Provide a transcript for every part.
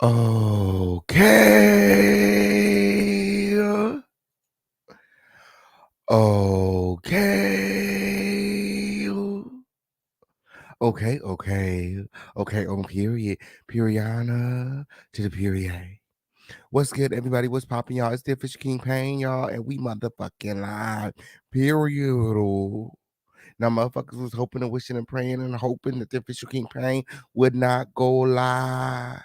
Okay. Okay. Okay, on period. Periana to the period. What's good, everybody? What's popping, y'all? It's the Official King Pain, y'all, and we motherfucking live. Period. Now, motherfuckers was hoping and wishing and praying and hoping that the Official King Pain would not go live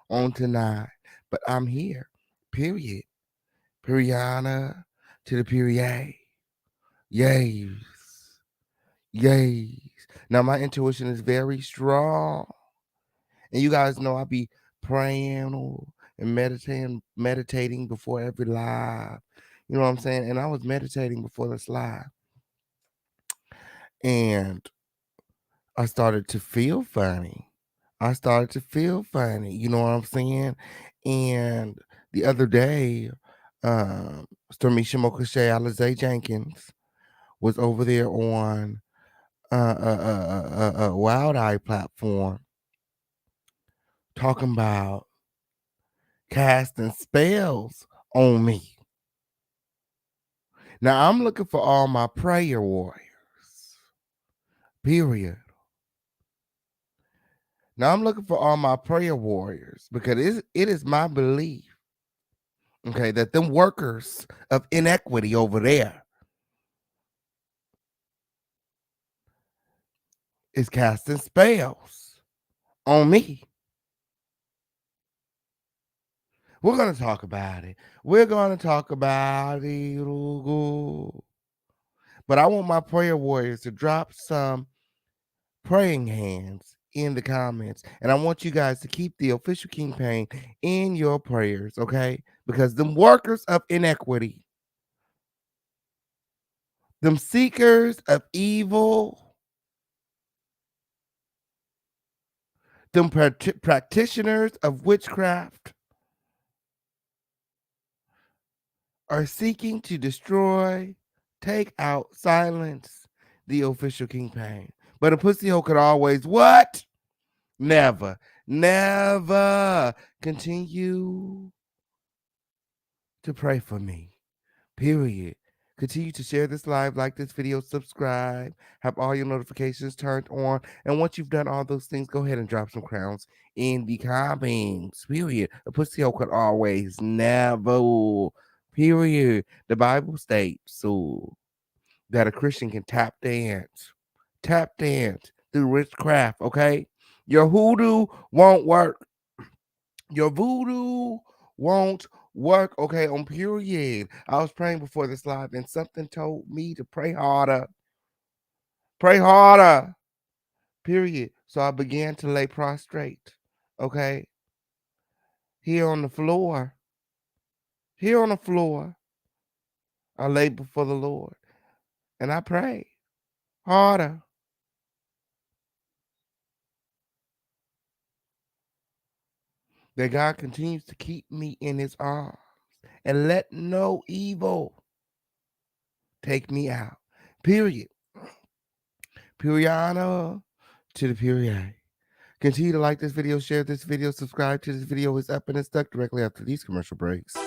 on tonight. But I'm here. Period. Periana to the period. Yes. Yes. Now, my intuition is very strong. And you guys know I be praying and meditating before every live. You know what I'm saying? And I was meditating before this live. And I started to feel funny. You know what I'm saying? And the other day, Stormisha Mokashe Alize Jenkins was over there on Wild Eye platform talking about casting spells on me. Now I'm looking for all my prayer warriors. Period. Now I'm looking for all my prayer warriors because it is my belief, okay, that them workers of inequity over there is casting spells on me. We're going to talk about it. But I want my prayer warriors to drop some praying hands in the comments. And I want you guys to keep the Official King Pain in your prayers, okay? Because them workers of inequity, them seekers of evil, them practitioners of witchcraft are seeking to destroy, take out, silence the Official King Pain. But a pussy hoe could always what? Never continue to pray for me. Period. Continue to share this live, like this video, subscribe, have all your notifications turned on. And once you've done all those things, go ahead and drop some crowns in the comments. Period. A pussy hoe could always never. Period. The Bible states so that a Christian can tap dance through witchcraft. Okay, your hoodoo won't work. Your voodoo won't work. Okay, on period. I was praying before this live and something told me to pray harder. Pray harder. Period. So I began to lay prostrate. Okay. Here on the floor. I lay before the Lord. And I pray harder. That God continues to keep me in his arms. And let no evil take me out. Period. Periana to the period. Continue to like this video, share this video, subscribe to this video. It's up and it's stuck directly after these commercial breaks.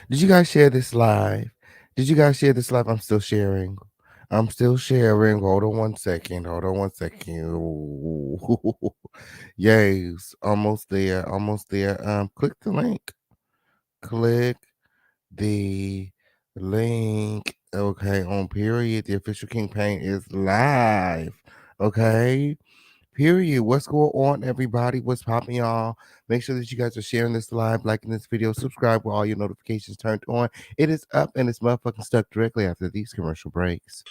Did you guys share this live? Did you guys share this live? I'm still sharing. I'm still sharing. Hold on one second. Hold on one second. Ooh. Yes, almost there. Almost there. Click the link. Click the link. Okay, on period. The official campaign is live. Okay. Period. What's going on, everybody? What's popping, y'all? Make sure that you guys are sharing this live, liking this video, subscribe with all your notifications turned on. It is up and it's motherfucking stuck directly after these commercial breaks.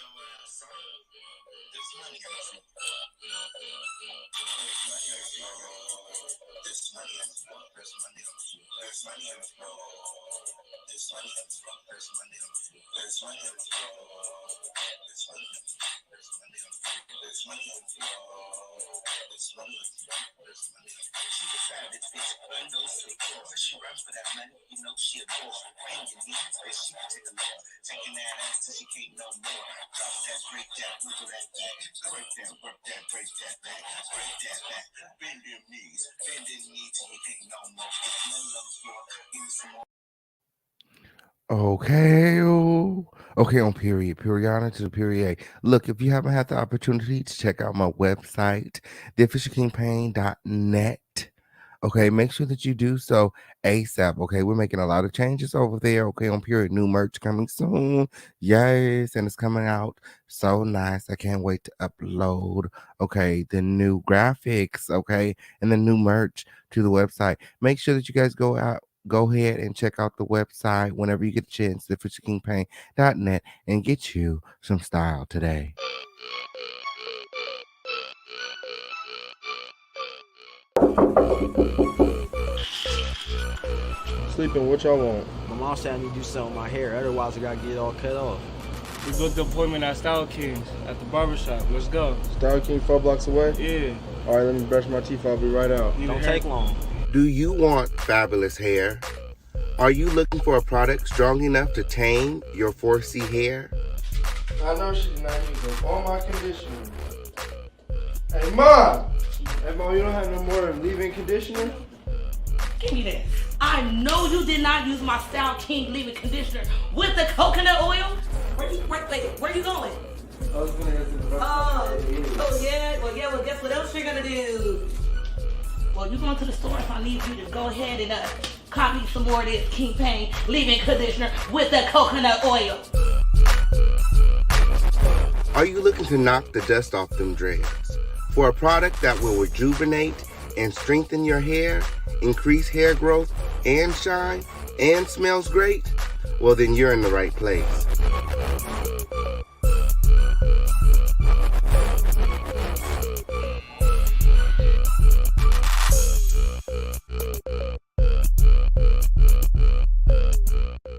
Okay. Okay, on period. Periodic to the period. Look, if you haven't had the opportunity to check out my website, theofficialcampaign.net. Okay, make sure that you do so ASAP. Okay, we're making a lot of changes over there. Okay, on period. New merch coming soon. Yes, and it's coming out so nice. I can't wait to upload. Okay, the new graphics. Okay, and the new merch to the website. Make sure that you guys go ahead and check out the website whenever you get a chance, theofficialcampaign.net, and get you some style today. Sleeping, what y'all want? My mom said I need to do something with my hair, otherwise I gotta get it all cut off. We booked the appointment at Style Kings at the barbershop. Let's go. Style King 4 blocks away? Yeah. All right, let me brush my teeth. I'll be right out. Don't take long. Do you want fabulous hair? Are you looking for a product strong enough to tame your 4C hair? I know she did not use all my conditioner. Hey, Mom! Hey, Mom, you don't have no more leave-in conditioner? Give me that. I know you did not use my Style King leave-in conditioner with the coconut oil. Where you going? I was gonna go to the Well, guess what else you're gonna do? Well, you're going to the store, so I need you to go ahead and cop me some more of this King Pain leave-in conditioner with the coconut oil. Are you looking to knock the dust off them dreads? For a product that will rejuvenate and strengthen your hair, increase hair growth and shine, and smells great? Well, then you're in the right place.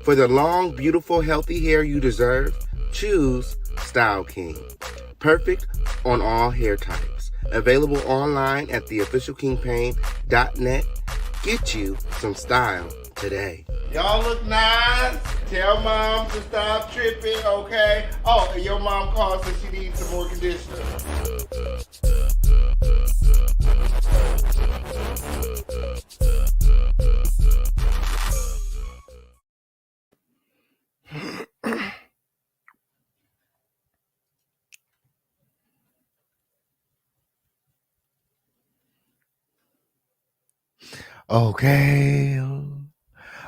For the long, beautiful, healthy hair you deserve, choose Style King. Perfect on all hair types. Available online at theofficialcampaign.net. Get you some style today. Y'all look nice. Tell Mom to stop tripping, okay? Oh, and your mom calls and she needs some more conditioner. Okay.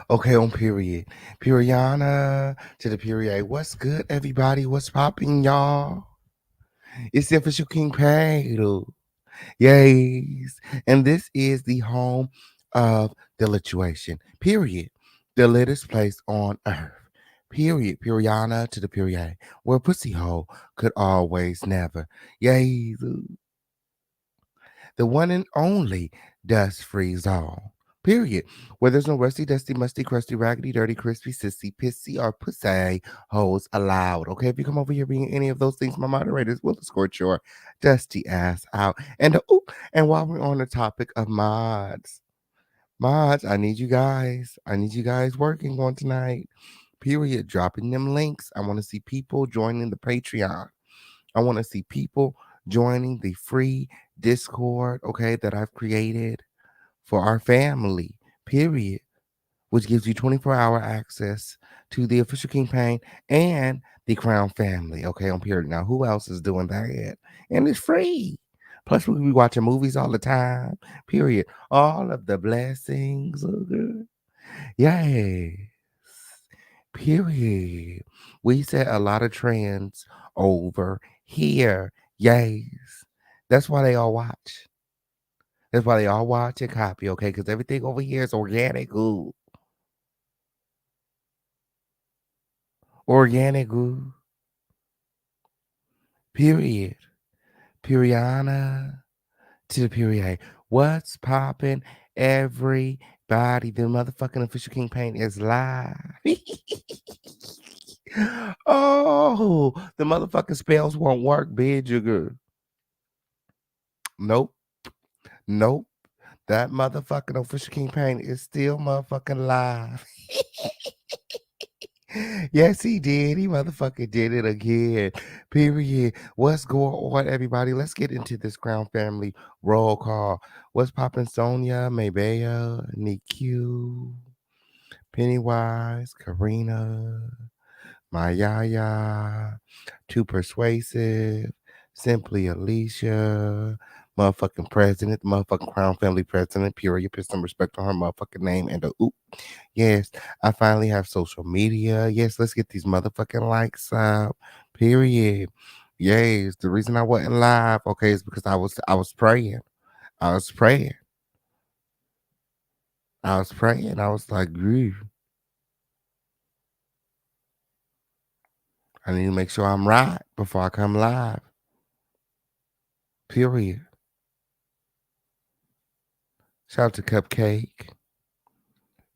Okay, on period. Periana to the period. What's good, everybody? What's popping, y'all? It's the official King Paddle. Yes. And this is the home of the Lituation. Period. The latest place on earth. Period. Periana to the period. Where pussy hole could always never. Yes. The one and only dust free zone. Period. Where there's no rusty, dusty, musty, crusty, raggedy, dirty, crispy, sissy, pissy, or pussy holes allowed. Okay, if you come over here being any of those things, my moderators will escort your dusty ass out. And while we're on the topic of mods, I need you guys. I need you guys working on tonight. Period. Dropping them links. I want to see people joining the Patreon. I want to see people joining the free Discord, okay, that I've created for our family, period. which gives you 24-hour access to the official campaign and the Crown family. Okay, on period. Now, who else is doing that? And it's free. Plus, we be watching movies all the time. Period. All of the blessings. Oh, good. Yes. Period. We set a lot of trends over here. Yes. That's why they all watch. That's why they all watch and copy, okay? Because everything over here is organic. Ooh. Organic. Ooh. Period. Periana to the period. What's popping? Everybody, the motherfucking official campaign is live. Oh, the motherfucking spells won't work, big jigger. Nope. Nope. That motherfucking official campaign is still motherfucking live. Yes, he did. He motherfucking did it again. Period. What's going on, everybody? Let's get into this Crown family roll call. What's poppin'? Sonia, Maybea, Niku, Pennywise, Karina, Mayaya, Too Persuasive, Simply Alicia, motherfucking president, motherfucking Crown family president, period. Put some respect on her motherfucking name and the oop. Yes, I finally have social media. Yes, let's get these motherfucking likes up. Period. Yes, the reason I wasn't live, okay, is because I was praying. I was praying. I was praying. I was like, "Grief. I need to make sure I'm right before I come live." Period. Shout out to Cupcake.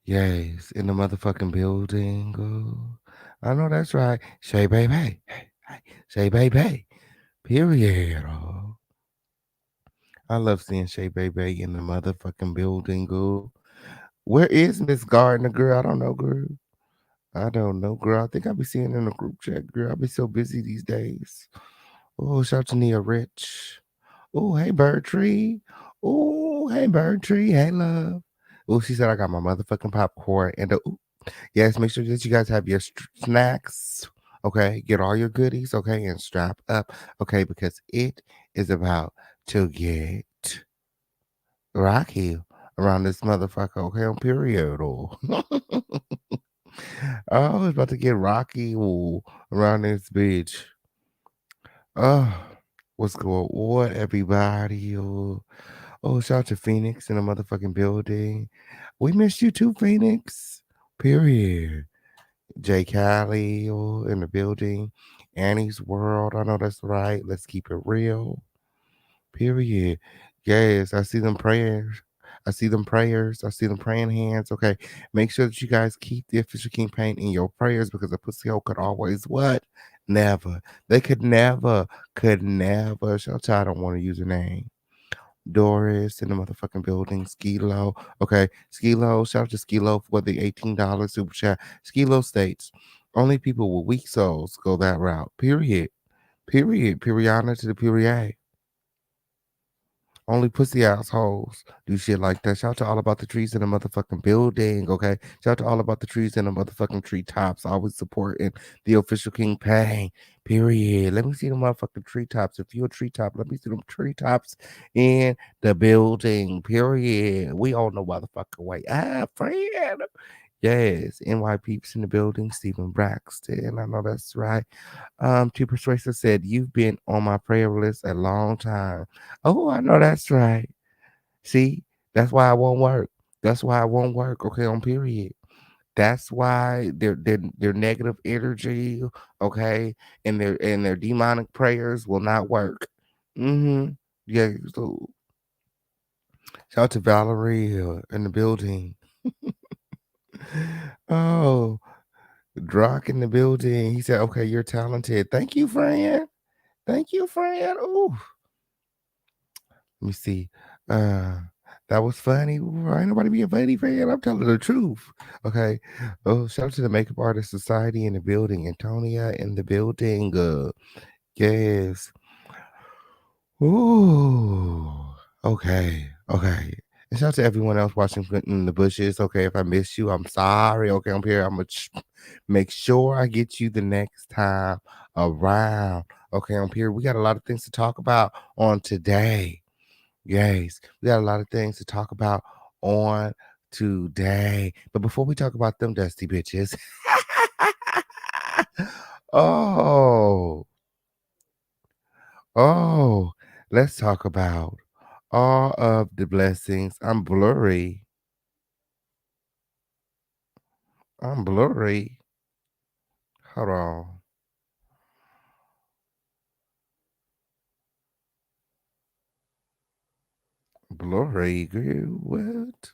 Yes, in the motherfucking building. Ooh. I know that's right. Shay baby. Hey, hey, Shay baby. Period. Oh. I love seeing Shay baby in the motherfucking building. Ooh. Where is Miss Gardner, girl? I don't know, girl. I don't know, girl. I think I'll be seeing in the group chat, girl. I'll be so busy these days. Oh, shout out to Nia Rich. Oh, hey, Bird Tree. Oh, hey, Bird Tree. Hey, love. Oh, she said I got my motherfucking popcorn and the yes, make sure that you guys have your snacks. Okay, get all your goodies. Okay, and strap up. Okay, because it is about to get rocky around this motherfucker. Okay, on period. Oh, oh, it's about to get rocky around this bitch. Oh, what's going on, everybody? Oh, shout out to Phoenix in the motherfucking building. We missed you too, Phoenix. Period. Jay Callie in the building. Annie's World. I know that's right. Let's keep it real. Period. Yes, I see them prayers. I see them prayers. I see them praying hands. Okay. Make sure that you guys keep the official campaign in your prayers because the pussy hole could always what? Never. They could never. Shout out, I don't want to use a name. Doris in the motherfucking building. Skilo. Okay. Skilo. Shout out to Skilo for the $18 super chat. Skilo states only people with weak souls go that route. Period. Period. Periana to the period. Only pussy assholes do shit like that. Shout out to all about the trees in the motherfucking building. Okay. Shout out to all about the trees in the motherfucking treetops. Always supporting the official King Pang. Period. Let me see the motherfucking treetops. If you're a treetop, let me see them treetops in the building. Period. We all know why the fucking way. Friend. Yes, NY Peeps in the building, Stephen Braxton. I know that's right. Too Persuasive said, you've been on my prayer list a long time. Oh, I know that's right. See, that's why I won't work. That's why I won't work. Okay, on period. That's why their negative energy, okay, and their demonic prayers will not work. Mm-hmm. Yeah. So shout out to Valerie in the building. Oh, Drock in the building. He said, okay, you're talented. Thank you, Fran. Thank you, Fran. Ooh. Let me see. That was funny. Ooh, ain't nobody being funny, Fran. I'm telling the truth. Okay. Oh, shout out to the Makeup Artist Society in the building. Antonia in the building. Yes. Ooh. Okay. Okay. And shout out to everyone else watching in the bushes. Okay, if I miss you, I'm sorry. Okay, I'm here. I'm gonna make sure I get you the next time around. Okay, I'm here. We got a lot of things to talk about on today. Yes, we got a lot of things to talk about on today. But before we talk about them dusty bitches, oh, oh, let's talk about all of the blessings. I'm blurry. I'm blurry. Hold on. Blurry, girl. What?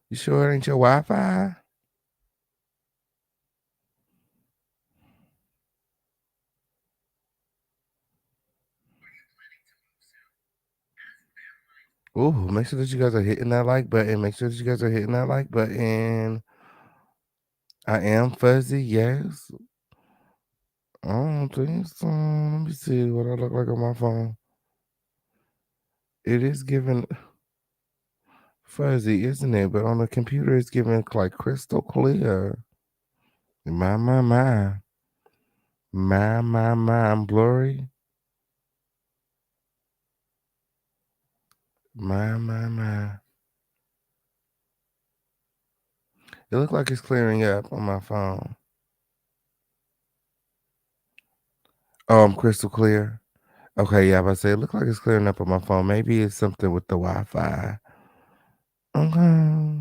You sure it ain't your Wi-Fi? Ooh, make sure that you guys are hitting that like button. Make sure that you guys are hitting that like button. I am fuzzy, yes. I don't think so. Let me see what I look like on my phone. It is giving fuzzy, isn't it? But on the computer, it's giving like crystal clear. My, my, my. My. I'm blurry. My. It looks like it's clearing up on my phone. Oh, I'm crystal clear. Okay, yeah, but I say it look like it's clearing up on my phone. Maybe it's something with the Wi-Fi. Okay.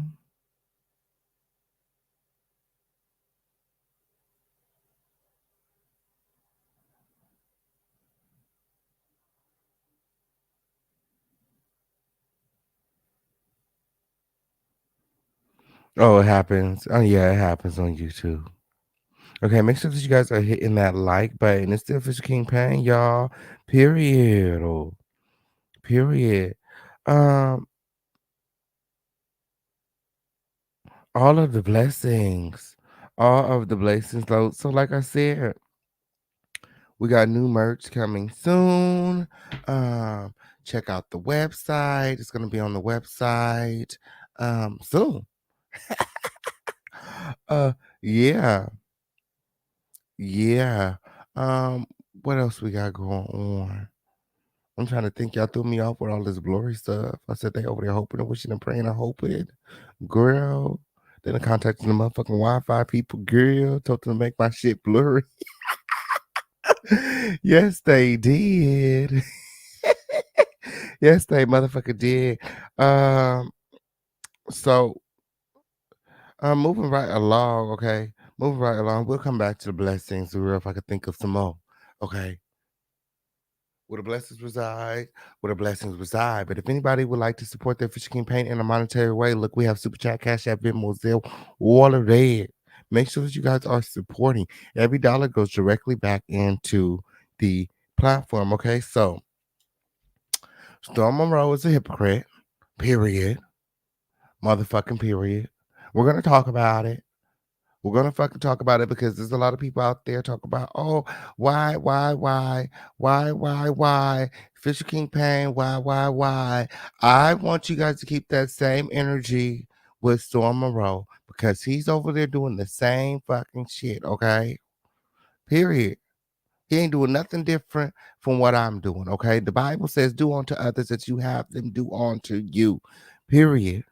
Oh, it happens. Oh, yeah, it happens on YouTube. Okay, make sure that you guys are hitting that like button. It's the official King Pain, y'all. Period. Oh, period. Um, all of the blessings. All of the blessings. So like I said, we got new merch coming soon. Check out the website. It's gonna be on the website soon. uh yeah. Yeah. What else we got going on? I'm trying to think. Y'all threw me off with all this blurry stuff. I said they over there hoping and wishing and praying and hoping. Girl. Then I contacted the motherfucking Wi-Fi people, girl. Told them to make my shit blurry. Yes, they did. Yes, they motherfucker did. Um, so moving right along, okay. Moving right along. We'll come back to the blessings, real if I could think of some more. Okay. Where the blessings reside, where the blessings reside. But if anybody would like to support their Fisher King Paint in a monetary way, look, we have Super Chat, Cash App, Venmo, Zelle, all of that. Make sure that you guys are supporting. Every dollar goes directly back into the platform. Okay, so Storm Monroe is a hypocrite. Period. Motherfucking period. We're gonna talk about it. We're gonna fucking talk about it because there's a lot of people out there talk about, oh, why, Fisher King Pain, why. I want you guys to keep that same energy with Storm Monroe because he's over there doing the same fucking shit, okay? Period. He ain't doing nothing different from what I'm doing, okay? The Bible says, do unto others that you have them do unto you. Period.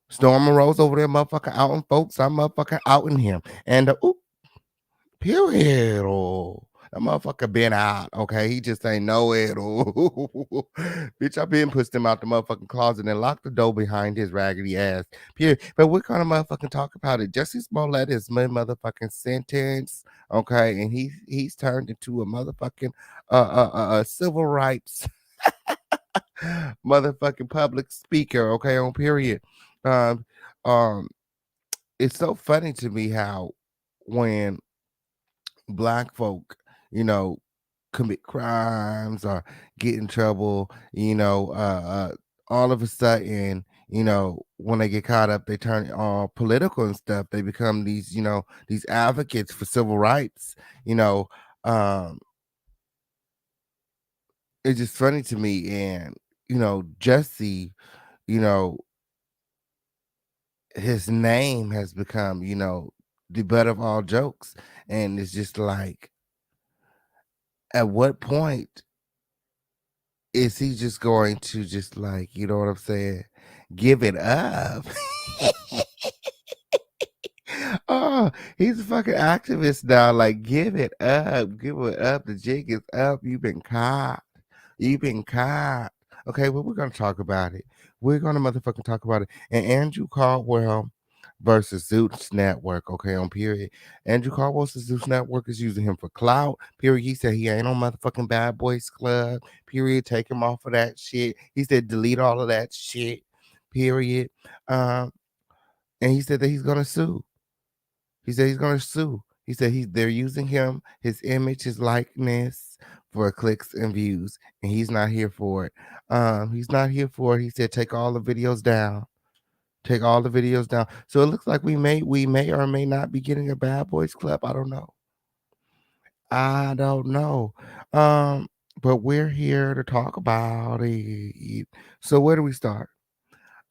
Storm Monroe's over there, motherfucker, outing folks. I'm motherfucking outing him. And period. Oh, that motherfucker been out. Okay, he just ain't know it. Oh, bitch, I been pushed him out the motherfucking closet and locked the door behind his raggedy ass. Period. But we're gonna motherfucking talk about it. Jussie Smollett is my motherfucking sentence. Okay, and he's turned into a motherfucking civil rights motherfucking public speaker. Okay, on period. Um, um, it's so funny to me how when black folk, you know, commit crimes or get in trouble, all of a sudden, when they get caught up, they turn all political and stuff. They become these, these advocates for civil rights. You know, um, it's just funny to me, and Jussie, you know, his name has become, the butt of all jokes. And it's just like, at what point is he just going to just like, you know what I'm saying? Give it up. Oh, he's a fucking activist now. Like, give it up. Give it up. The jig is up. You've been caught. You've been caught. Okay, well, we're gonna talk about it. We're gonna motherfucking talk about it. And Andrew Caldwell versus Zeus Network, okay, on period. Andrew Caldwell says Zeus Network is using him for clout. Period. He said he ain't on motherfucking Bad Boys Club. Period. Take him off of that shit. He said delete all of that shit. Period. Um, and he said that he's gonna sue. He said he's going to sue. He said they're using him, his image, his likeness for clicks and views, and he's not here for it. He's not here for it. He said take all the videos down. Take all the videos down. So it looks like we may or may not be getting a Bad Boys Club. I don't know. I don't know. Um, but we're here to talk about it. So where do we start?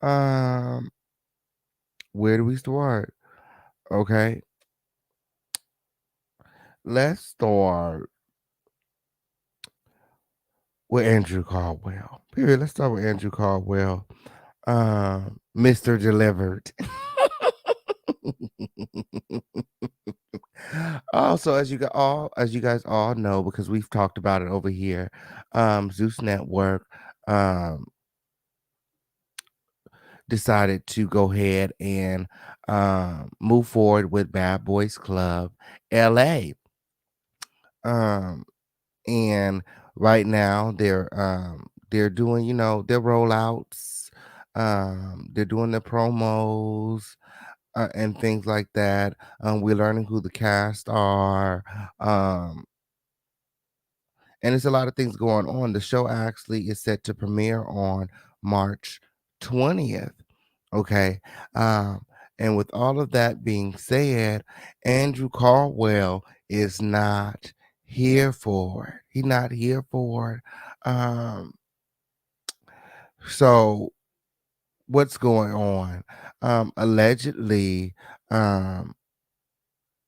Um, where do we start? Okay, let's start with Andrew Caldwell. Period. Let's start with Andrew Caldwell. Mr. Delivered. Also, as you guys all know, because we've talked about it over here, Zeus Network um decided to go ahead and move forward with Bad Boys Club LA. Um and right now they're doing their rollouts, they're doing the promos, and things like that. We're learning who the cast are, um and there's a lot of things going on. The show actually is set to premiere on March 20th. Okay. um and with all of that being said, Andrew Caldwell is not here for it. He's not here for it. So what's going on? Allegedly, um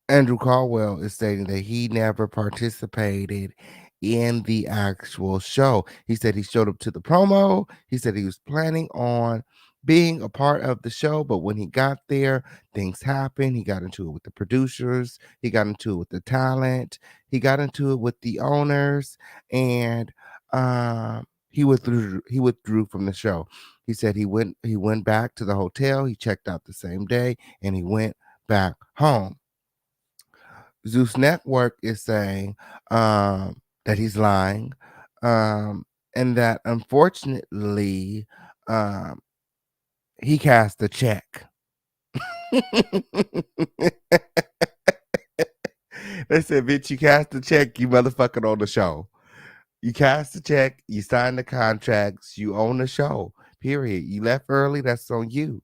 Andrew Caldwell is stating that he never participated in the actual show. He said he showed up to the promo. He said he was planning on being a part of the show, but when he got there, things happened. He got into it with the producers, he got into it with the talent, he got into it with the owners, and he withdrew from the show. He said he went back to the hotel, he checked out the same day, and he went back home. Zeus Network is saying that he's lying, um, and that unfortunately um, he cast a check. They said, "Bitch, you cast the check, you motherfucking own the show. You cast the check, you signed the contracts, you own the show. Period. You left early, that's on you.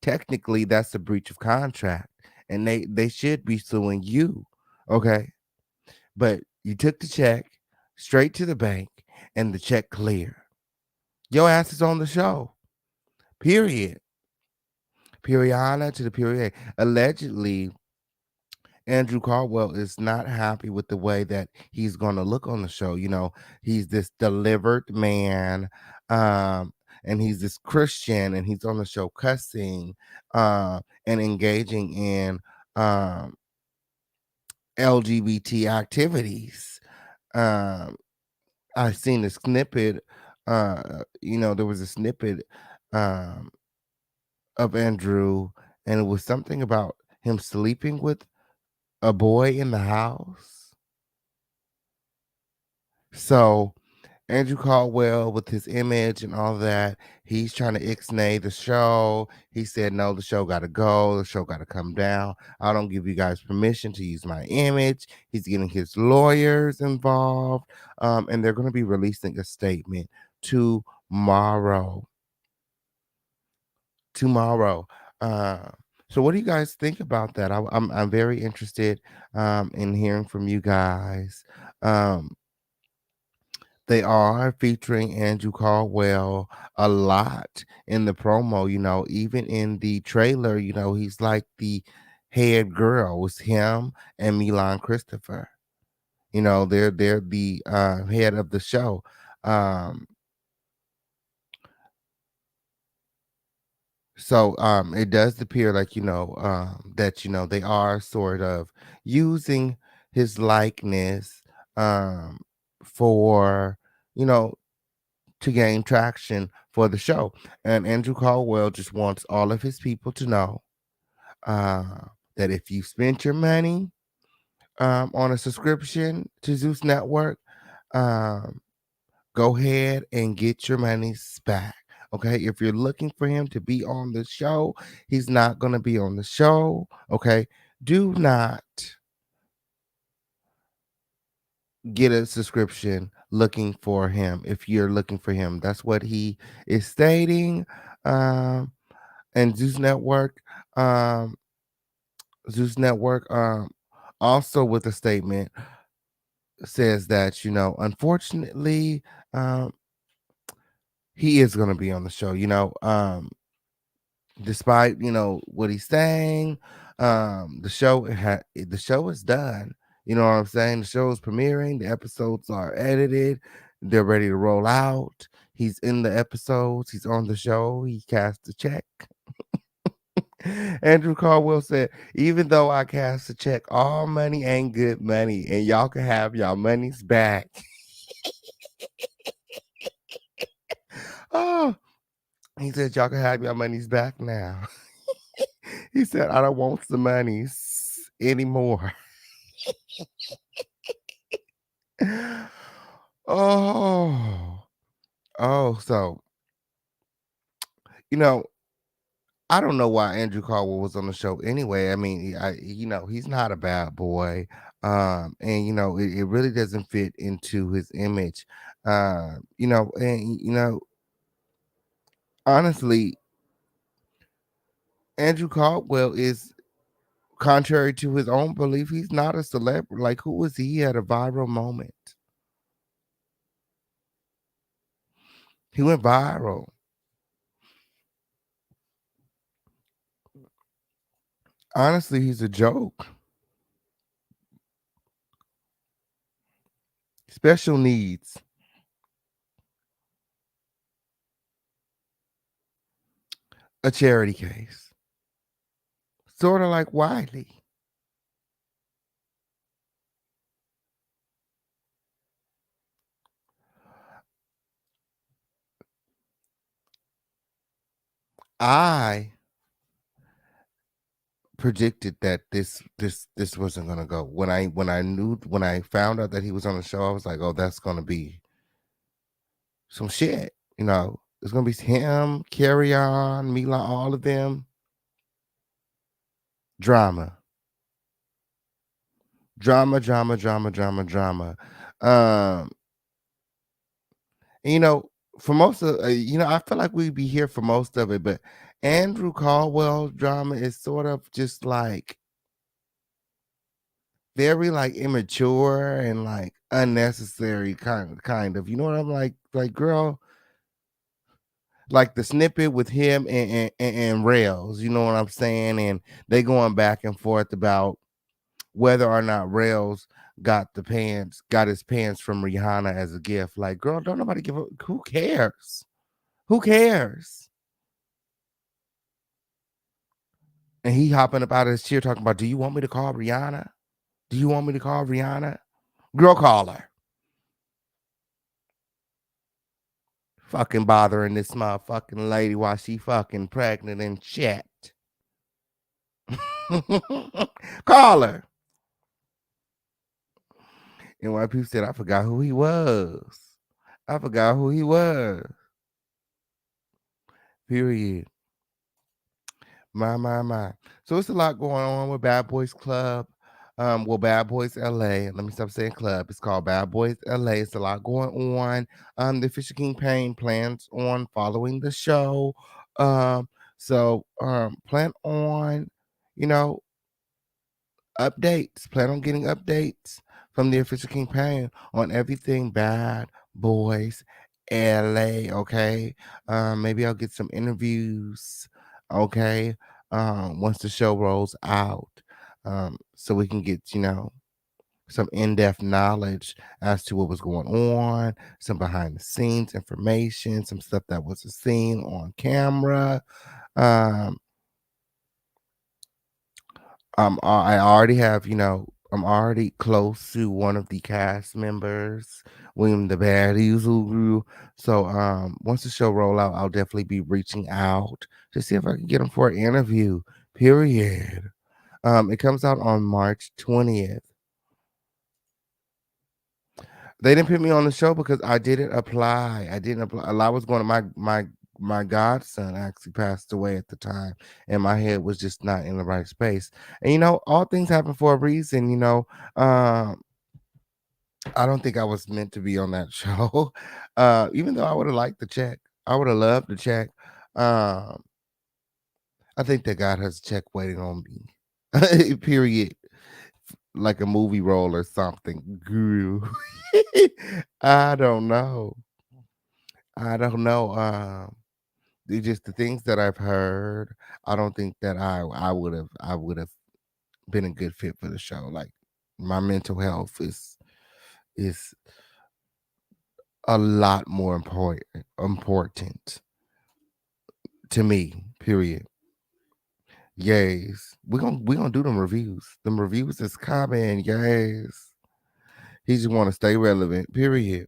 Technically, that's a breach of contract, and they should be suing you. Okay." But you took the check straight to the bank and the check cleared. Your ass is on the show. Period. Periana to the period. Allegedly, Andrew Caldwell is not happy with the way that he's going to look on the show. He's this delivered man, um, and he's this Christian, and he's on the show cussing and engaging in um, LGBT activities. Um, I seen a snippet. There was a snippet um, of Andrew, and it was something about him sleeping with a boy in the house. So Andrew Caldwell, with his image and all that, he's trying to ixnay the show. He said, "No, the show got to go. The show got to come down. I don't give you guys permission to use my image." He's getting his lawyers involved, and they're going to be releasing a statement tomorrow. Tomorrow. Uh, so, what do you guys think about that? I'm very interested in hearing from you guys. Um, They are featuring Andrew Caldwell a lot in the promo, even in the trailer, he's like the head girl. It's him and Milan Christopher. They're the head of the show. Um, so it does appear like, that, they are sort of using his likeness um for, you know, to gain traction for the show. And Andrew Caldwell just wants all of his people to know that if you spent your money on a subscription to Zeus Network, um, go ahead and get your monies back. Okay, if you're looking for him to be on the show, he's not going to be on the show. Okay, do not get a subscription looking for him. If you're looking for him, that's what he is stating. Um, and um, Zeus Network, also with a statement says that unfortunately, um, he is going to be on the show. Despite what he's saying, the show is done. You know what I'm saying? The show is premiering. The episodes are edited. They're ready to roll out. He's in the episodes. He's on the show. He cast a check. Andrew Caldwell said, even though I cast a check, all money ain't good money, and y'all can have y'all monies back. Oh, he said, y'all can have your monies back now. He said, I don't want the monies anymore. Oh, so, you know, I don't know why Andrew Caldwell was on the show anyway. I mean, he's not a bad boy. And it really doesn't fit into his image. And honestly, Andrew Caldwell is, contrary to his own belief, he's not a celebrity. Like, who was he? He had a viral moment. He went viral. Honestly, he's a joke. Special needs. A charity case. Sort of like Wiley. I predicted that this wasn't gonna go. When I found out that he was on the show, I was like, oh, that's gonna be some shit. It's gonna be him, Carry On, Mila, all of them. Drama. Drama, drama, drama, drama, drama. Um, and, for most of I feel like we'd be here for most of it, but Andrew Caldwell's drama is sort of just like very like immature and like unnecessary kind of. You know what I'm like girl, like the snippet with him and Rails, you know what I'm saying? And they going back and forth about whether or not Rails got his pants from Rihanna as a gift. Like, girl, don't nobody give a, who cares? Who cares? And he hopping up out of his chair talking about, do you want me to call Rihanna? Do you want me to call Rihanna? Girl, call her. Fucking bothering this motherfucking lady while she fucking pregnant and shit. Call her. And white people said, I forgot who he was. I forgot who he was. Period. My. So it's a lot going on with Bad Boys Club. Bad Boys LA. Let me stop saying club. It's called Bad Boys LA. It's a lot going on. The Fisher King Payne plans on following the show. Plan on, you know, updates. Plan on getting updates from the official campaign on everything Bad boys, LA, okay? Maybe I'll get some interviews, okay? Once the show rolls out, so we can get, some in-depth knowledge as to what was going on, some behind the scenes information, some stuff that wasn't seen on camera. Um, I already have, I'm already close to one of the cast members, William the Baddies Guru. So once the show roll out, I'll definitely be reaching out to see if I can get him for an interview. Period. It comes out on March 20th. They didn't put me on the show because I didn't apply. I didn't apply. I was going to my godson actually passed away at the time, and my head was just not in the right space. And all things happen for a reason. I don't think I was meant to be on that show. Even though I would have liked the check, I would have loved the check. Um, I think that God has a check waiting on me. Period. Like a movie role or something. Guru. I don't know. I don't know. Just the things that I've heard. I don't think that I would have been a good fit for the show. Like my mental health is a lot more important to me. Period. Yes, we gonna do them reviews. Them reviews is coming. Yes, he just want to stay relevant. Period.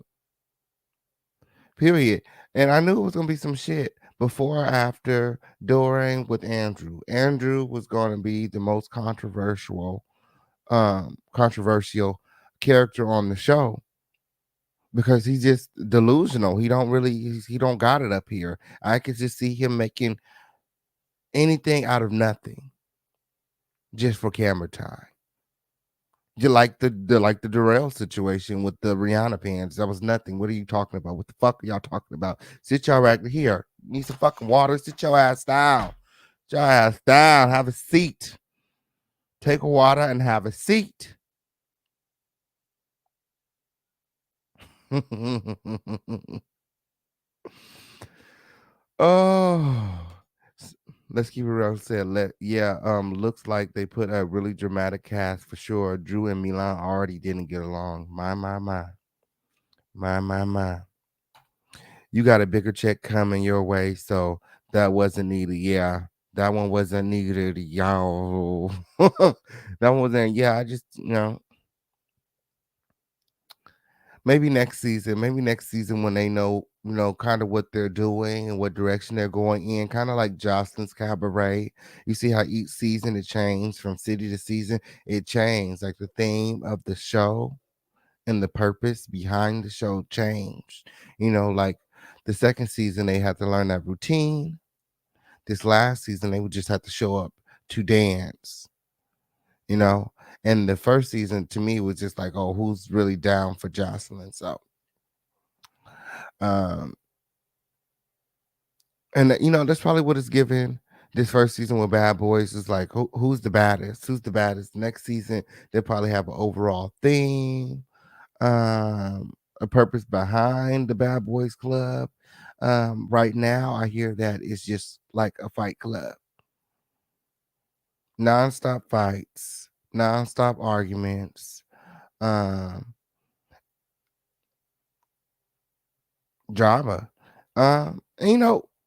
Period. And I knew it was gonna be some shit before, after, during with Andrew. Andrew was gonna be the most controversial character on the show because he's just delusional. He don't got it up here. I could just see him making anything out of nothing just for camera time. You like the Darrell situation with the Rihanna pants. That was nothing. What are you talking about? What the fuck are y'all talking about? Sit y'all right here. Need some fucking water. Sit your ass down. Sit your ass down. Have a seat. Take a water and have a seat. Oh, let's keep it real. Said looks like they put a really dramatic cast for sure. Drew and Milan already didn't get along. My. You got a bigger check coming your way, so that wasn't needed. Yeah, that one wasn't needed, y'all. That one wasn't. Yeah, I just maybe next season when they know kind of what they're doing and what direction they're going in, kind of like Jocelyn's Cabaret. You see how each season it changed from city to season. It changed, like the theme of the show and the purpose behind the show changed. Like the second season they had to learn that routine. This last season they would just have to show up to dance. you know and the first season to me was just like, oh, who's really down for Jocelyn? So um and that's probably what it's given. This first season with Bad Boys is like, who's the baddest? Who's the baddest? Next season they'll probably have an overall theme, a purpose behind the Bad Boys Club. Right now I hear that it's just like a fight club, non-stop fights, non-stop arguments, um drama. And,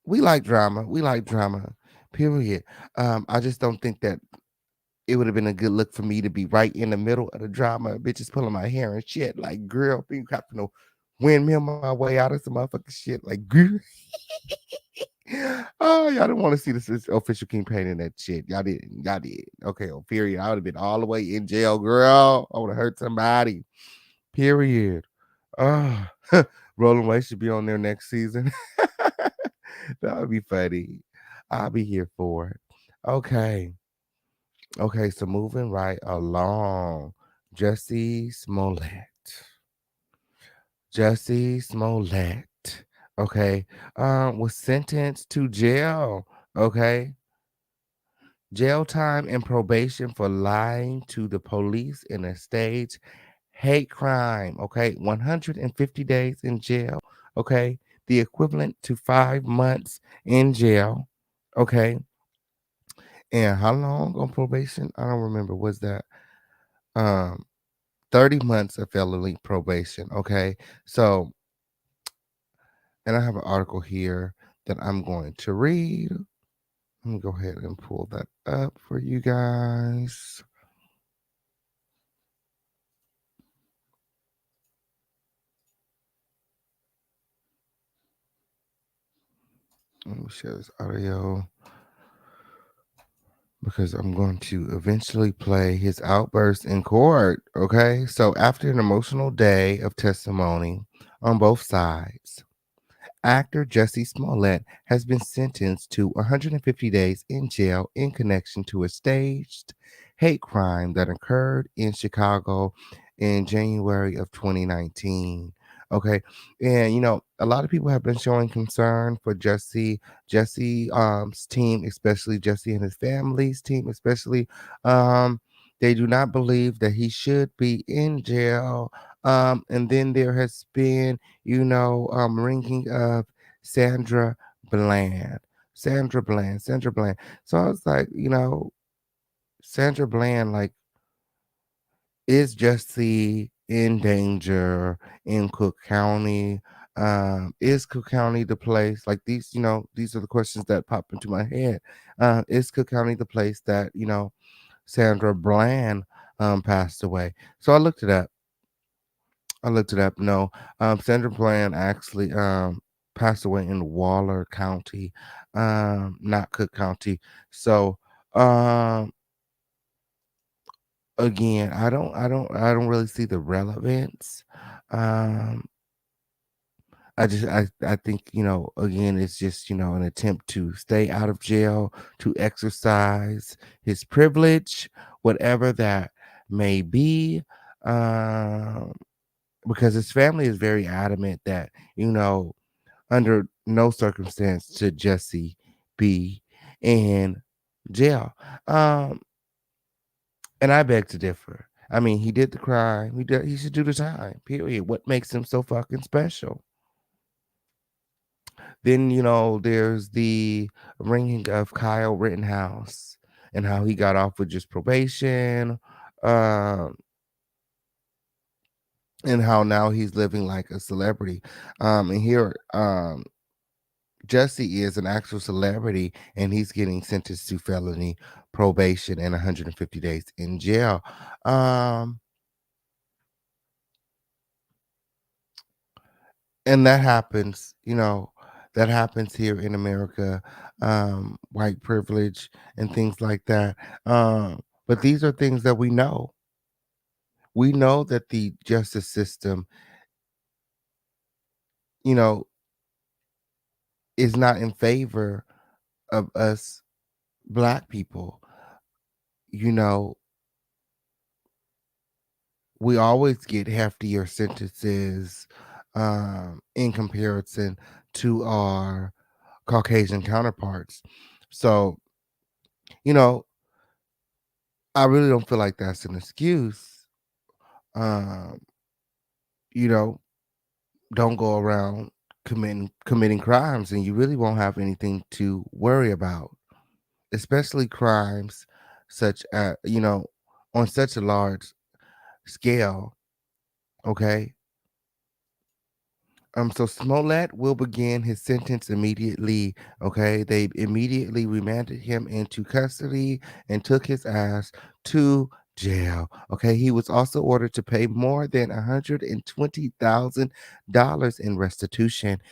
we like drama. We like drama. Period. I just don't think that it would have been a good look for me to be right in the middle of the drama. Bitches pulling my hair and shit. Like, girl, you have to know windmill my way out of some motherfucking shit. Like, girl. Oh, y'all didn't want to see this official campaign in that shit. Y'all didn't. Y'all did. Okay, well, period. I would have been all the way in jail, girl. I would have hurt somebody. Period. Oh, Rolling Way should be on there next season. That would be funny. I'll be here for it. Okay. Okay, so moving right along. Jussie Smollett. Jussie Smollett. Okay. Was sentenced to jail. Okay. Jail time and probation for lying to the police in a staged hate crime, okay? 150 days in jail, okay? The equivalent to 5 months in jail, okay? And how long on probation? I don't remember. Was that um 30 months of felony probation, okay? So, and I have an article here that I'm going to read. Let me go ahead and pull that up for you guys. Let me share this audio because I'm going to eventually play his outburst in court. Okay. So, after an emotional day of testimony on both sides, actor Jussie Smollett has been sentenced to 150 days in jail in connection to a staged hate crime that occurred in Chicago in January of 2019. Okay. And a lot of people have been showing concern for Jesse's team, especially Jesse and his family's team, especially. Um they do not believe that he should be in jail. And then there has been ringing of Sandra Bland. Sandra Bland. So I was like, Sandra Bland, like, is Jesse in danger in Cook County? Is Cook County the place? Like these are the questions that pop into my head. Is Cook County the place that, Sandra Bland passed away? So I looked it up. No, Sandra Bland actually passed away in Waller County, not Cook County. So um again, I don't really see the relevance. Um I think, again, it's just, an attempt to stay out of jail, to exercise his privilege, whatever that may be. Um because his family is very adamant that, under no circumstance should Jesse be in jail. Um, and I beg to differ. I mean, he did the crime. He should do the time. Period. What makes him so fucking special? Then there's the ringing of Kyle Rittenhouse and how he got off with just probation. Um, and how now he's living like a celebrity. And here, Jussie is an actual celebrity and he's getting sentenced to felony probation and 150 days in jail. Um, and that happens here in America, white privilege and things like that. But these are things that we know. We know that the justice system, you know, is not in favor of us black people. You know, we always get heftier sentences in comparison to our Caucasian counterparts. So, you know, I really don't feel like that's an excuse. Um, you know, don't go around committing crimes and you really won't have anything to worry about, especially crimes such as, on such a large scale, okay? So Smollett will begin his sentence immediately. Okay, they immediately remanded him into custody and took his ass to jail. Okay, he was also ordered to pay more than $120,000 in restitution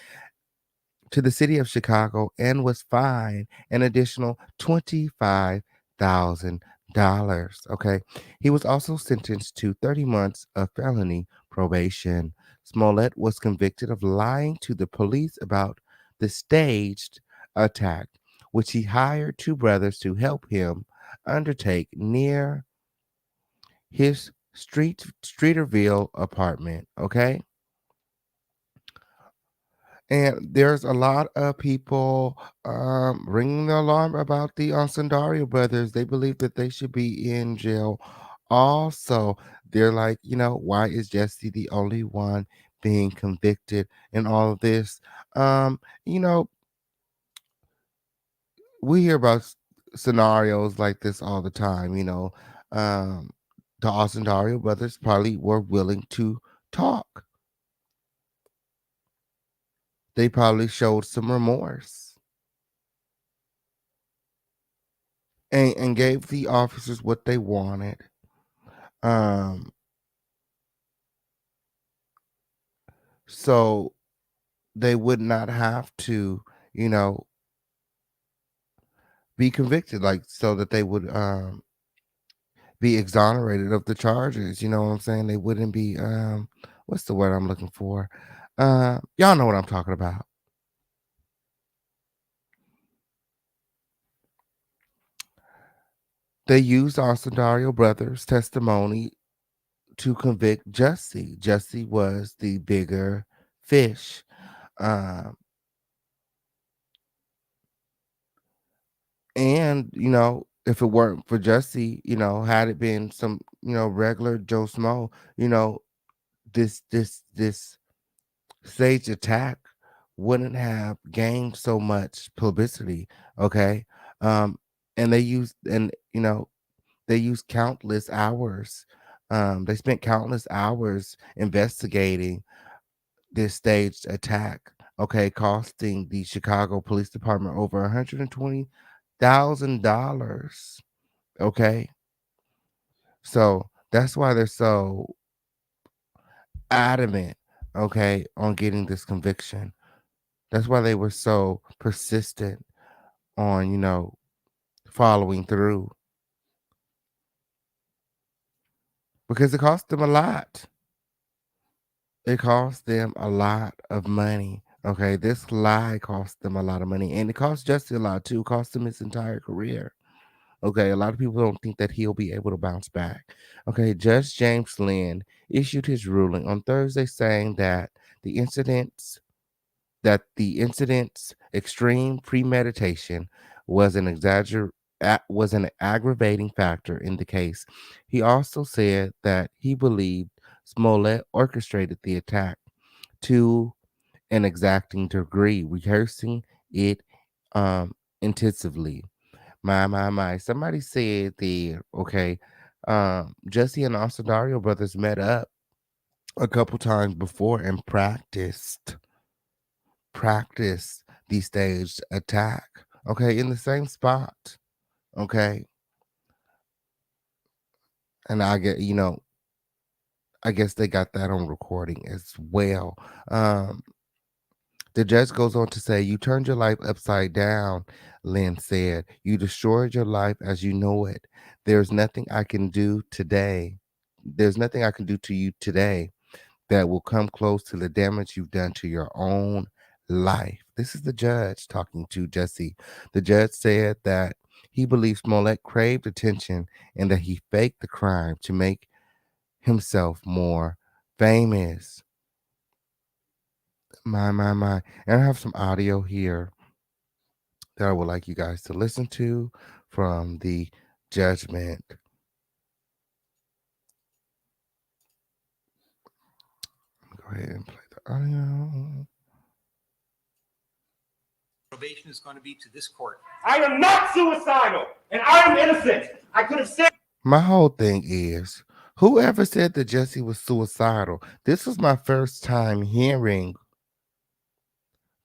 to the city of Chicago and was fined an additional $25,000. Okay. He was also sentenced to 30 months of felony probation. Smollett was convicted of lying to the police about the staged attack, which he hired two brothers to help him undertake near his Streeterville apartment. Okay. And there's a lot of people ringing the alarm about the Sandario brothers. They believe that they should be in jail also, they're like, why is Jussie the only one being convicted in all of this? Um, you know, we hear about scenarios like this all the time. Um, the Austin Dario brothers probably were willing to talk. They probably showed some remorse and gave the officers what they wanted. Um, so they would not have to, you know, be convicted, like so that they would be exonerated of the charges. You know what I'm saying? They wouldn't be what's the word I'm looking for? Y'all know what I'm talking about. They used Austin Dario brothers' testimony to convict Jussie. Jussie was the bigger fish. Um, and if it weren't for Jussie, had it been some, regular Joe Smo, this stage attack wouldn't have gained so much publicity. Okay. Um, and they used countless hours. They spent countless hours investigating this staged attack, okay, costing the Chicago Police Department over $120,000. Okay. So that's why they're so adamant, okay, on getting this conviction. That's why they were so persistent on, following through because it cost them a lot. It cost them a lot of money. Okay, this lie cost them a lot of money, and it cost Justin a lot too. It cost him his entire career. Okay, a lot of people don't think that he'll be able to bounce back. Okay, Judge James Lynn issued his ruling on Thursday, saying the incident's extreme premeditation was was an aggravating factor in the case. He also said that he believed Smollett orchestrated the attack to an exacting degree, rehearsing it intensively. My. Somebody said okay, Jussie and Austin Dario brothers met up a couple times before and practiced the staged attack. Okay, in the same spot. Okay. And I guess they got that on recording as well. The judge goes on to say, "You turned your life upside down," Lynn said. "You destroyed your life as you know it. There's nothing I can do today. There's nothing I can do to you today that will come close to the damage you've done to your own life." This is the judge talking to Jussie. The judge said that he believes Smollett craved attention and that he faked the crime to make himself more famous. My. And I have some audio here that I would like you guys to listen to from the judgment. Go ahead and play the audio. Probation is going to be to this court. I am not suicidal, and I am innocent. I could have said. My whole thing is, whoever said that Jussie was suicidal? This was my first time hearing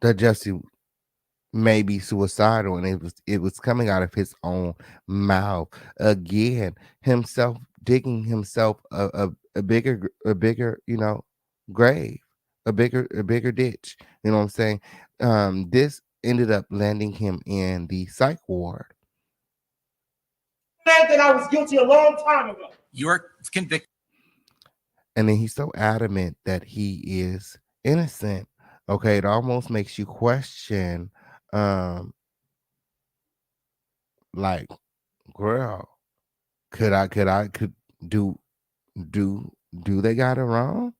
that Jussie may be suicidal, and it was coming out of his own mouth again. Himself digging himself a bigger grave, a bigger ditch. You know what I'm saying? This ended up landing him in the psych ward. That I was guilty a long time ago. You're convicted. And then he's so adamant that he is innocent. Okay, it almost makes you question, like, girl, could do do they got it wrong?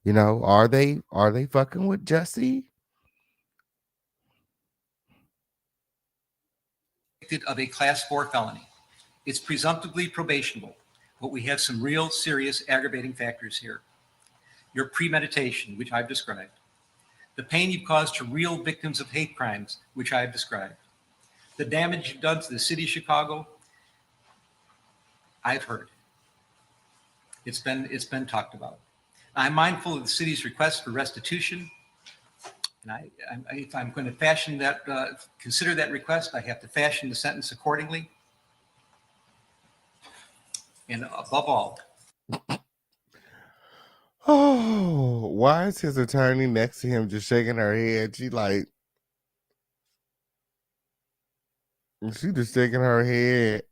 Are they fucking with Jussie? Of a class 4 felony. It's presumptively probationable. But we have some real serious aggravating factors here. Your premeditation, which I've described. The pain you've caused to real victims of hate crimes, which I've described. The damage you've done to the city of Chicago, I've heard. It's been talked about. I'm mindful of the city's request for restitution. And if I'm going to fashion that, consider that request, I have to fashion the sentence accordingly. And above all, oh, why is his attorney next to him just shaking her head? She just shaking her head.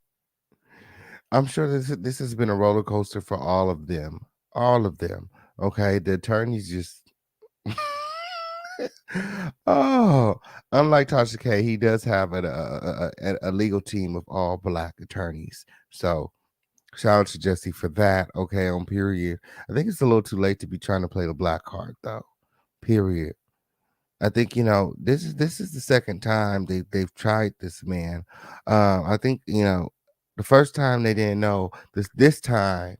I'm sure this has been a roller coaster for all of them. All of them. Okay, the attorneys just oh, unlike Tasha K, he does have a legal team of all Black attorneys. So shout out to Jussie for that. Okay, on period. I think it's a little too late to be trying to play the Black card though. Period. I think this is the second time they've tried this, man. I think the first time they didn't know. This time,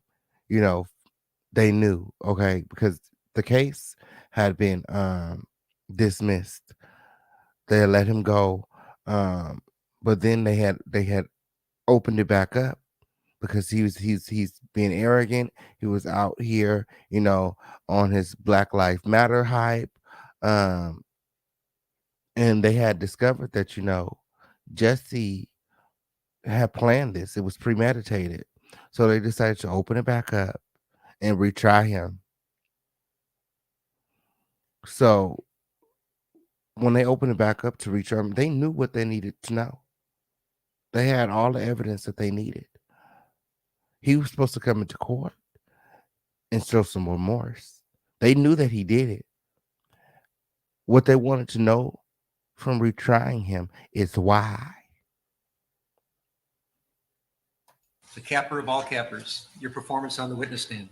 they knew. Okay, because the case had been dismissed. They had let him go, but then they had opened it back up because he's being arrogant. He was out here, on his Black Lives Matter hype, and they had discovered that Jussie had planned this. It was premeditated, so they decided to open it back up and retry him. So when they opened it back up to retry him, they knew what they needed to know. They had all the evidence that they needed. He was supposed to come into court and show some remorse. They knew that he did it. What they wanted to know from retrying him is why. the capper of all cappers, your performance on the witness stand.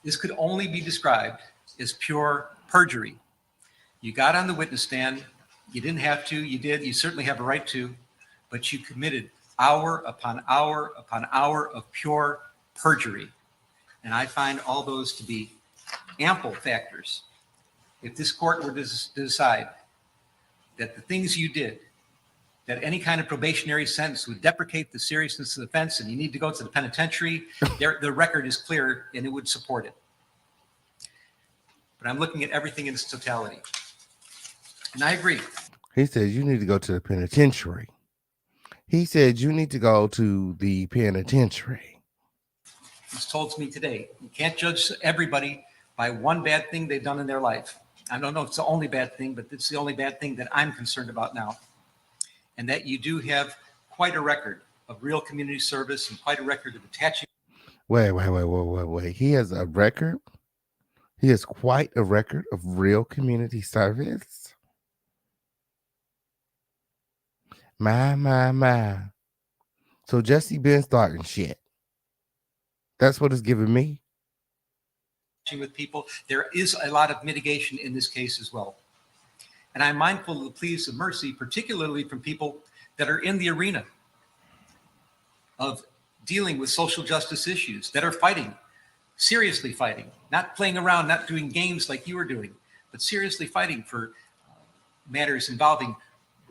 This could only be described as pure perjury. You got on the witness stand. You didn't have to. You did. You certainly have a right to, but you committed hour upon hour upon hour of pure perjury. And I find all those to be ample factors. If this court were to decide that the things you did, that any kind of probationary sentence would deprecate the seriousness of the offense and you need to go to the penitentiary, the record is clear and it would support it. But I'm looking at everything in its totality. And I agree. He says you need to go to the penitentiary. He said you need to go to the penitentiary. He's told me today, you can't judge everybody by one bad thing they've done in their life. I don't know if it's the only bad thing, but it's the only bad thing that I'm concerned about now. And that you do have quite a record of real community service and quite a record of attaching. Wait. He has a record? He has quite a record of real community service? My. So Jussie been starting shit. That's what it's giving me. With people, there is a lot of mitigation in this case as well. And I'm mindful of the pleas of mercy, particularly from people that are in the arena of dealing with social justice issues, that are fighting, seriously fighting, not playing around, not doing games like you were doing, but seriously fighting for matters involving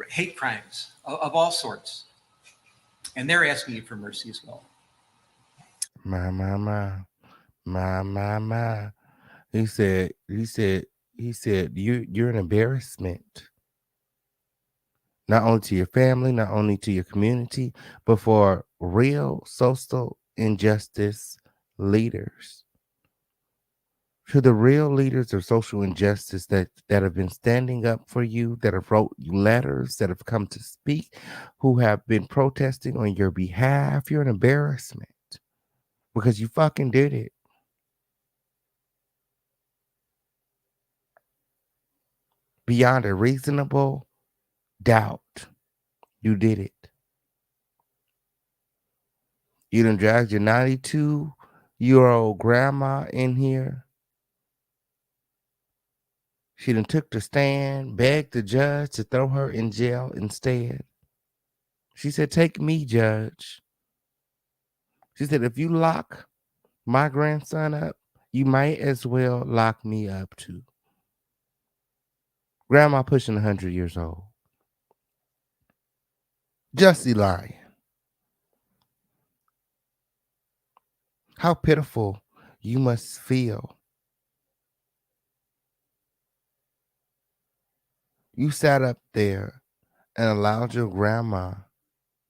hate crimes of all sorts. And they're asking you for mercy as well. My. He said, you're an embarrassment. Not only to your family, not only to your community, but for real social injustice leaders. To the real leaders of social injustice that have been standing up for you, that have wrote you letters, that have come to speak, who have been protesting on your behalf, you're an embarrassment. Because you fucking did it. Beyond a reasonable doubt, you did it. You done dragged your 92-year-old grandma in here. She done took the stand, begged the judge to throw her in jail instead. She said, "Take me, judge." She said, if you lock my grandson up, you might as well lock me up too. Grandma pushing 100 years old. Jussie lying. How pitiful you must feel. You sat up there and allowed your grandma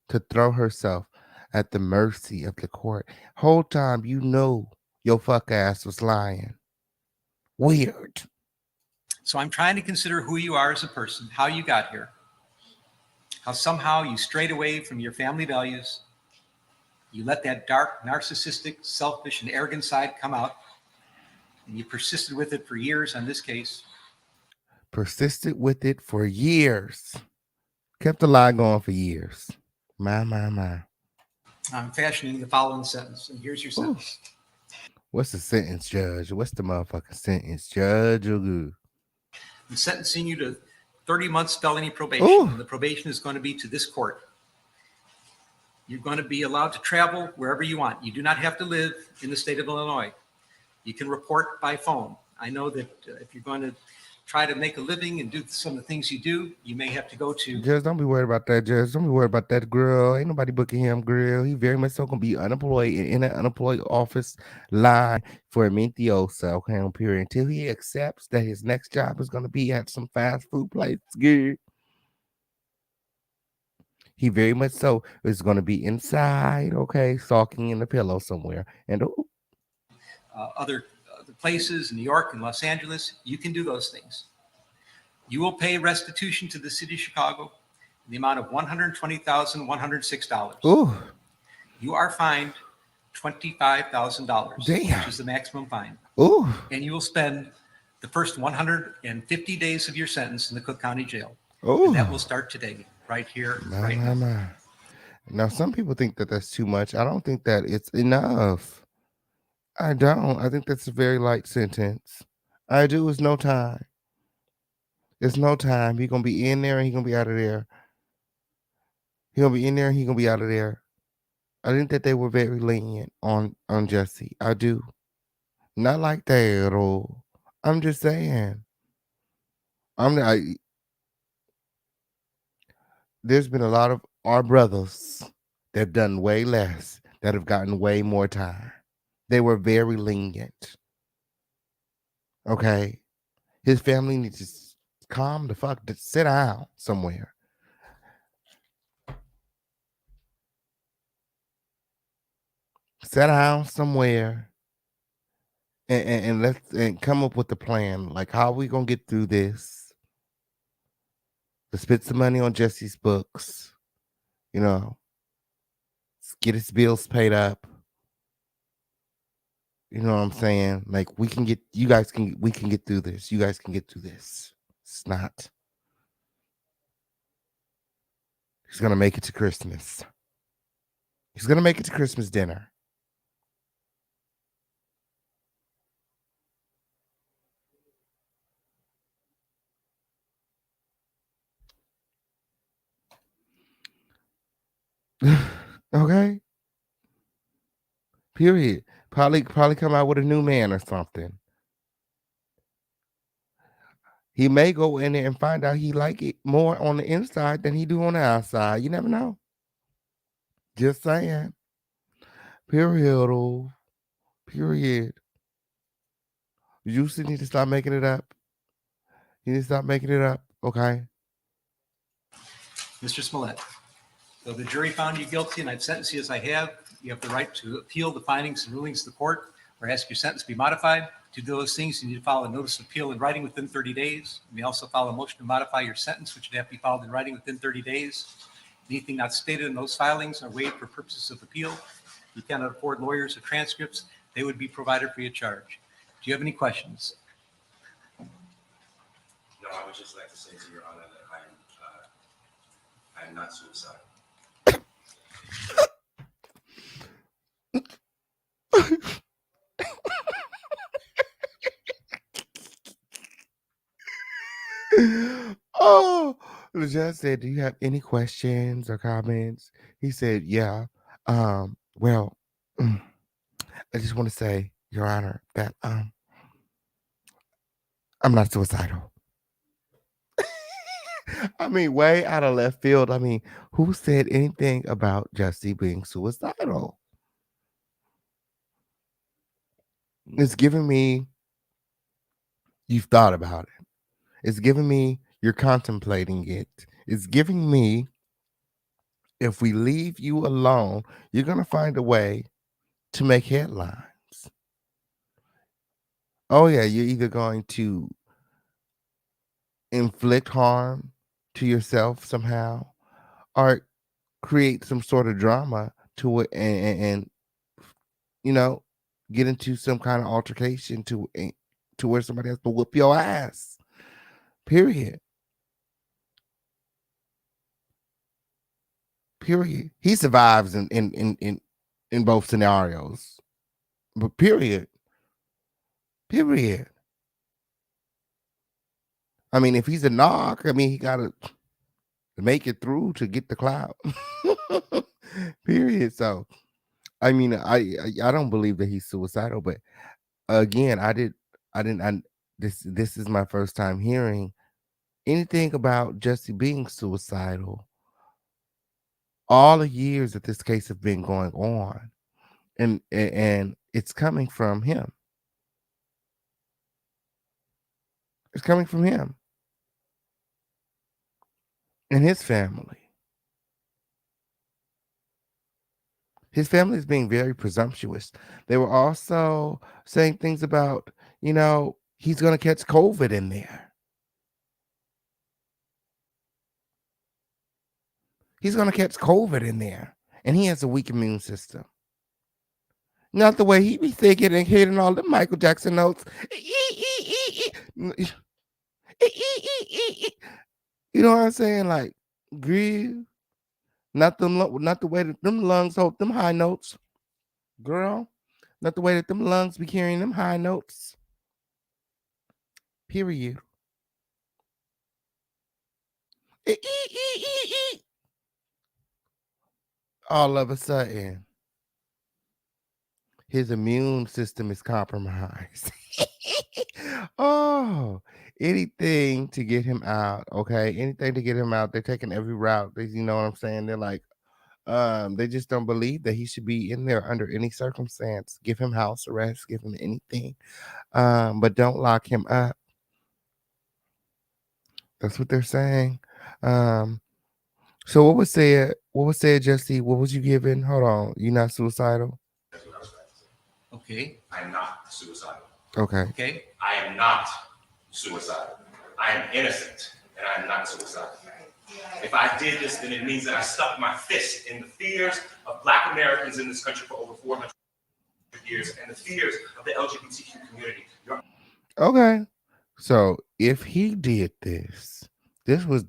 to throw herself at the mercy of the court. Whole time you know your fuck ass was lying. Weird. So I'm trying to consider who you are as a person, how you got here, how somehow you strayed away from your family values. You let that dark, narcissistic, selfish, and arrogant side come out, and you persisted with it for years on this case. Persisted with it for years. Kept the lie going for years. My. I'm fashioning the following sentence, and here's your sentence. What's the sentence, Judge? What's the motherfucking sentence, Judge? I'm sentencing you to 30 months felony probation, and the probation is going to be to this court. You're going to be allowed to travel wherever you want. You do not have to live in the state of Illinois. You can report by phone. I know that if you're going to try to make a living and do some of the things you do, you may have to go to. Judge, don't be worried about that, Judge. Don't be worried about that grill. Ain't nobody booking him grill. He very much so gonna be unemployed in an unemployed office line for a Mintiosa, okay, on period, until he accepts that his next job is gonna be at some fast food place. Good. He very much so is gonna be inside, okay, sulking in the pillow somewhere. And Other places in New York and Los Angeles, you can do those things. You will pay restitution to the city of Chicago in the amount of $120,106. Ooh. You are fined $25,000, which is the maximum fine. Ooh. And you will spend the first 150 days of your sentence in the Cook County Jail. Ooh. And that will start today, right here, right now. Now, some people think that that's too much. I don't think that it's enough. I don't. I think that's a very light sentence. I do. It's no time. It's no time. He's going to be in there and he's going to be out of there. He's going to be in there and he's going to be out of there. I think that they were very lenient on Jussie. I do. Not like that at all. I'm just saying. There's been a lot of our brothers that have done way less, that have gotten way more time. They were very lenient. Okay? His family needs to calm the fuck, sit down somewhere. Sit down somewhere and let's come up with a plan. Like, how are we gonna get through this? Let's spend some money on Jussie's books. You know, let's get his bills paid up. You know what I'm saying? Like, we can get through this. You guys can get through this. It's not. He's gonna make it to Christmas. He's gonna make it to Christmas dinner. Okay. Period. Probably come out with a new man or something. He may go in there and find out he like it more on the inside than he do on the outside. You never know. Just saying. Period. Period. You just need to stop making it up. You need to stop making it up. Okay. Mr. Smollett, so the jury found you guilty and I've sentenced you as I have. You have the right to appeal the findings and rulings of the court or ask your sentence to be modified. To do those things, you need to file a notice of appeal in writing within 30 days. You may also file a motion to modify your sentence, which would have to be filed in writing within 30 days. Anything not stated in those filings are waived for purposes of appeal. You cannot afford lawyers or transcripts. They would be provided free of charge. Do you have any questions? No, I would just like to say to Your Honor that I am not suicidal. Oh, the judge said, do you have any questions or comments? He said, yeah. Well, I just want to say, Your Honor, that I'm not suicidal. I mean, way out of left field. I mean, who said anything about Jussie being suicidal? It's giving me you've thought about it. It's giving me you're contemplating it. It's giving me if we leave you alone, you're gonna find a way to make headlines. Oh yeah, you're either going to inflict harm to yourself somehow or create some sort of drama to it and you know get into some kind of altercation to where somebody has to whoop your ass. Period. Period. He survives in both scenarios. But period. Period. I mean, if he's a knock, I mean, he gotta make it through to get the clout. Period. So, I mean, I don't believe that he's suicidal, but again, this is my first time hearing anything about Jussie being suicidal. All the years that this case have been going on, and it's coming from him. It's coming from him and his family. His family is being very presumptuous. They were also saying things about, he's going to catch COVID in there. He's going to catch COVID in there. And he has a weak immune system. Not the way he be thinking and hitting all the Michael Jackson notes. You know what I'm saying? Like, grieve. Not the way that them lungs hold them high notes. Girl, not the way that them lungs be carrying them high notes. Period. All of a sudden, his immune system is compromised. Oh, anything to get him out. Okay, anything to get him out. They're taking every route. You know what I'm saying? They're like, they just don't believe that he should be in there under any circumstance. Give him house arrest. Give him anything, but don't lock him up. That's what they're saying. So what was said? What was said, Jussie? What was you given? Hold on, you not suicidal? Okay. I am not suicidal. Okay. Okay. I am not suicidal. I am innocent, and I am not suicidal. If I did this, then it means that I stuck my fist in the fears of Black Americans in this country for over 400 years and the fears of the LGBTQ community. Okay. So if he did this was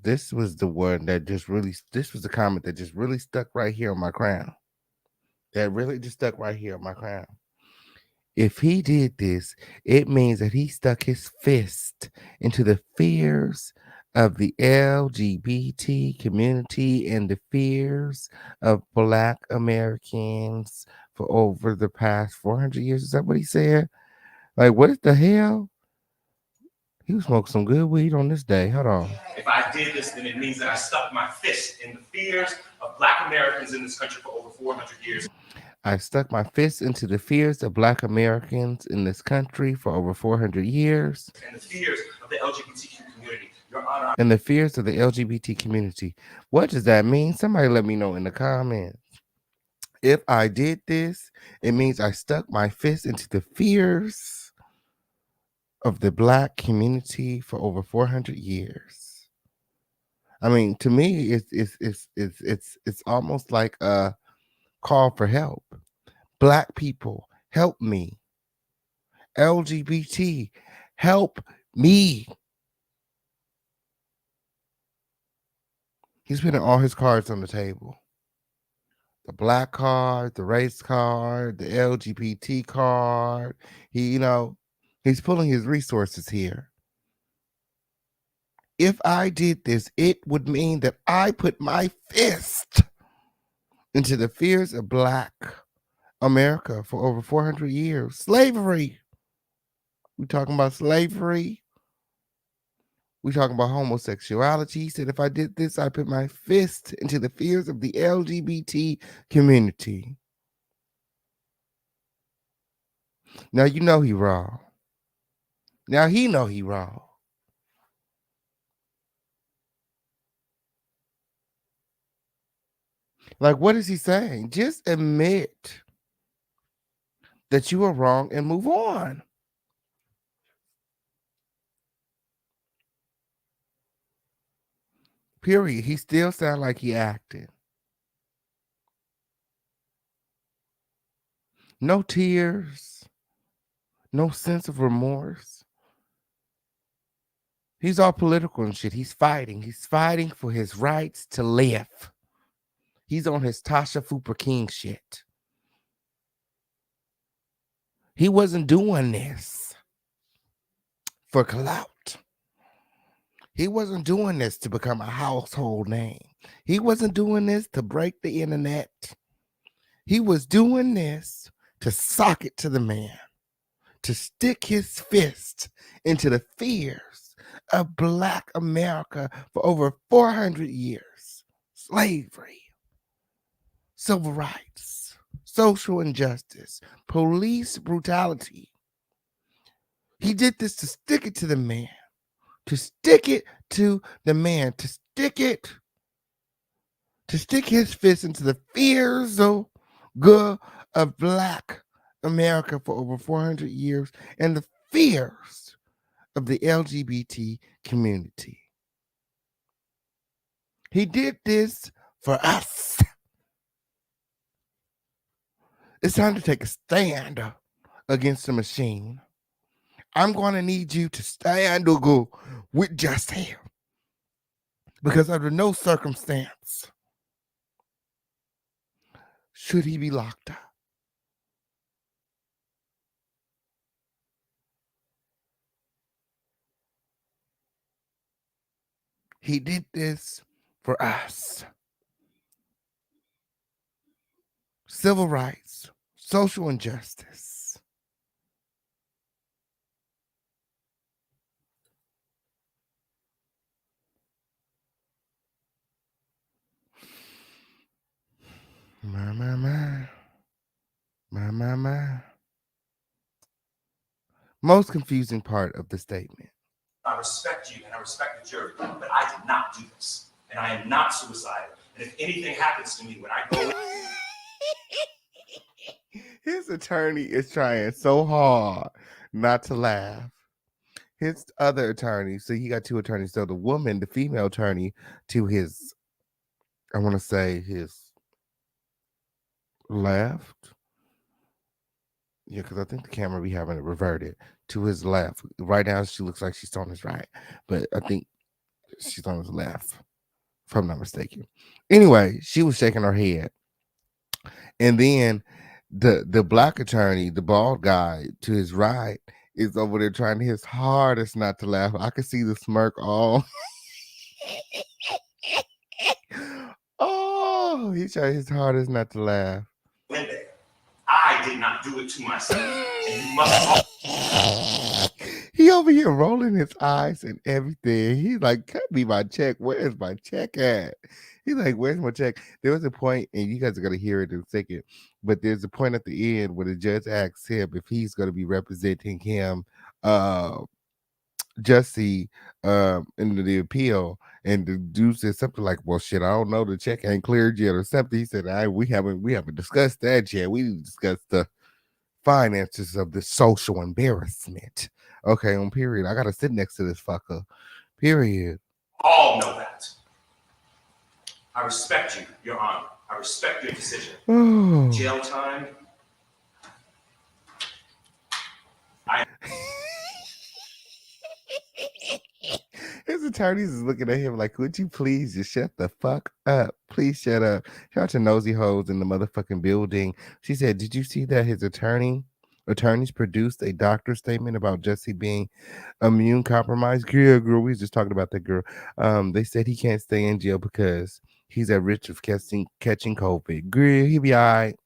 the one that just really, this was the comment that just really stuck right here on my crown. That really just stuck right here on my crown. If he did this, it means that he stuck his fist into the fears of the LGBT community and the fears of Black Americans for over the past 400 years. Is that what he said? Like, what the hell? He was smoking some good weed on this day. Hold on. If I did this, then it means that I stuck my fist in the fears of Black Americans in this country for over 400 years. I stuck my fist into the fears of Black Americans in this country for over 400 years. And the fears of the LGBTQ community. Your Honor. And the fears of the LGBT community. What does that mean? Somebody let me know in the comments. If I did this, it means I stuck my fist into the fears of the Black community for over 400 years. I mean, to me, it's almost like a call for help. Black people, help me. LGBT, help me. He's putting all his cards on the table. The Black card, the race card, the LGBT card. He's pulling his resources here. If I did this, it would mean that I put my fist into the fears of Black America for over 400 years. Slavery. We talking about slavery. We talking about homosexuality. He said, if I did this, I put my fist into the fears of the LGBT community. Now you know he wrong. Now he know he wrong. Like, what is he saying? Just admit that you are wrong and move on. Period. He still sound like he acting. No tears. No sense of remorse. He's all political and shit. He's fighting. He's fighting for his rights to live. He's on his Tasha Fupa King shit. He wasn't doing this for clout. He wasn't doing this to become a household name. He wasn't doing this to break the internet. He was doing this to sock it to the man, to stick his fist into the fears of Black America for over 400 years. Slavery, civil rights, social injustice, police brutality. He did this to stick it to the man, to stick it to the man, to stick his fist into the fears of Black America for over 400 years and the fears of the LGBT community. He did this for us. It's time to take a stand against the machine. I'm going to need you to stand or go with Jussie, because under no circumstance should he be locked up. He did this for us. Civil rights, social injustice. My. Most confusing part of the statement. I respect you and I respect the jury, but I did not do this. And I am not suicidal. And if anything happens to me when I go His attorney is trying so hard not to laugh. His other attorney, so he got two attorneys. So the woman, the female attorney to his, I want to say his left. Yeah, because I think the camera be having it reverted to his left. Right now, she looks like she's on his right, but I think she's on his left, if I'm not mistaken. Anyway, she was shaking her head. And then the Black attorney, the bald guy to his right, is over there trying his hardest not to laugh. I could see the smirk all. Oh, he tried his hardest not to laugh. in there, I did not do it to myself. And you must. He over here rolling his eyes and everything. He's like, cut me my check. Where's my check at? He's like, where's my check? There was a point, and you guys are going to hear it in a second, but there's a point at the end where the judge asks him if he's going to be representing him, Jussie, in the appeal. And the dude said something like, well, shit, I don't know. The check ain't cleared yet or something. He said, we haven't discussed that yet. We didn't discuss the finances of the social embarrassment. Okay, on period. I gotta sit next to this fucker. Period. All know that. I respect you, Your Honor. I respect your decision. Jail time. His attorneys is looking at him like, would you please just shut the fuck up? Please shut up. Shout out to Nosy Hoes in the motherfucking building. She said, did you see that his attorneys produced a doctor statement about Jussie being immune compromised? Yeah, girl, we was just talking about that girl. They said he can't stay in jail because he's at risk of catching COVID. Girl, he be all right.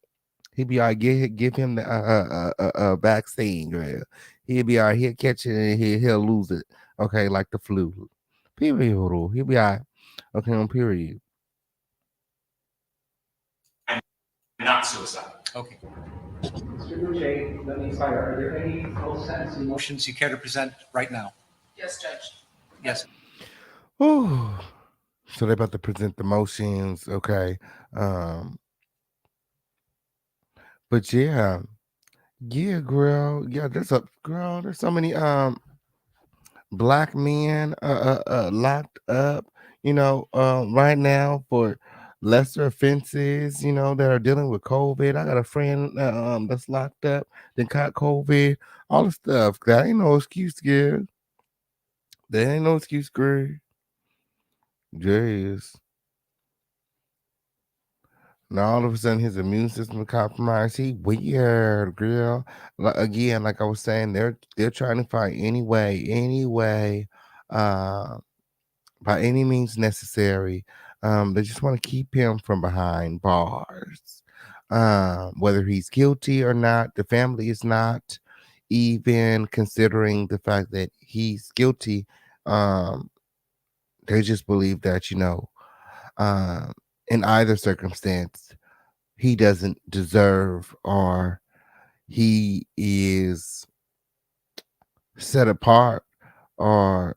He'll be all right. Give him the vaccine, girl. He'll be all right. He'll catch it and he'll lose it. Okay, like the flu. Period. He'll be all right. Okay, on period. Not suicide. Okay. Mr. Boucher, let me inquire, are there any post-sentencing Motions you care to present right now? Yes, Judge. Yes. Ooh. So they're about to present the motions. Okay. But yeah, girl. Yeah, there's so many black men locked up, right now for lesser offenses, that are dealing with COVID. I got a friend that's locked up, then caught COVID, all the stuff. That ain't no excuse, girl. There ain't no excuse, girl. Jeez. Now all of a sudden his immune system is compromised. He weird, girl. Again, like I was saying, they're trying to find any way, uh, by any means necessary. They just want to keep him from behind bars. Whether he's guilty or not, the family is not even considering the fact that he's guilty. They just believe that, in either circumstance, he doesn't deserve or he is set apart or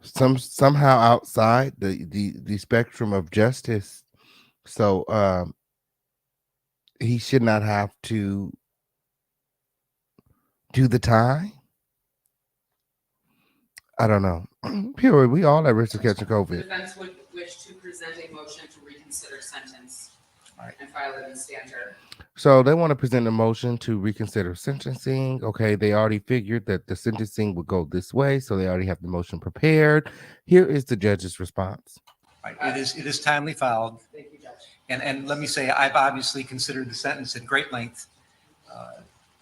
somehow outside the spectrum of justice. So he should not have to do the time. I don't know. Period. We all at risk of catching The COVID. defense would wish to present a motion to reconsider sentence Right. and file it in standard. So they want to present a motion to reconsider sentencing. Okay, they already figured that the sentencing would go this way, so they already have the motion prepared. Here is the judge's response. Right. It is timely filed. Thank you, Judge. And let me say, I've obviously considered the sentence at great length.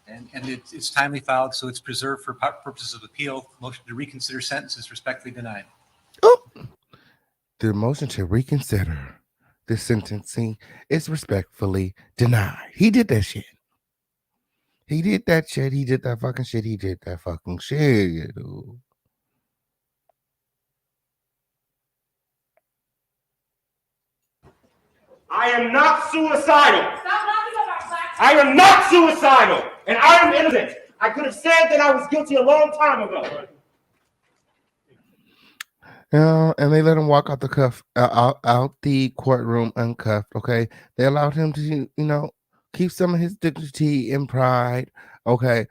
And it's timely filed, so it's preserved for purposes of appeal. Motion to reconsider sentence is respectfully denied. Oh, the motion to reconsider the sentencing is respectfully denied. He did that shit. He did that shit. He did that fucking shit. He did that fucking shit. Dude. I am not suicidal. Stop knocking on our black. I am not suicidal, and I am innocent. I could have said that I was guilty a long time ago. And they let him walk out out the courtroom uncuffed. Okay, they allowed him to, keep some of his dignity and pride. Okay,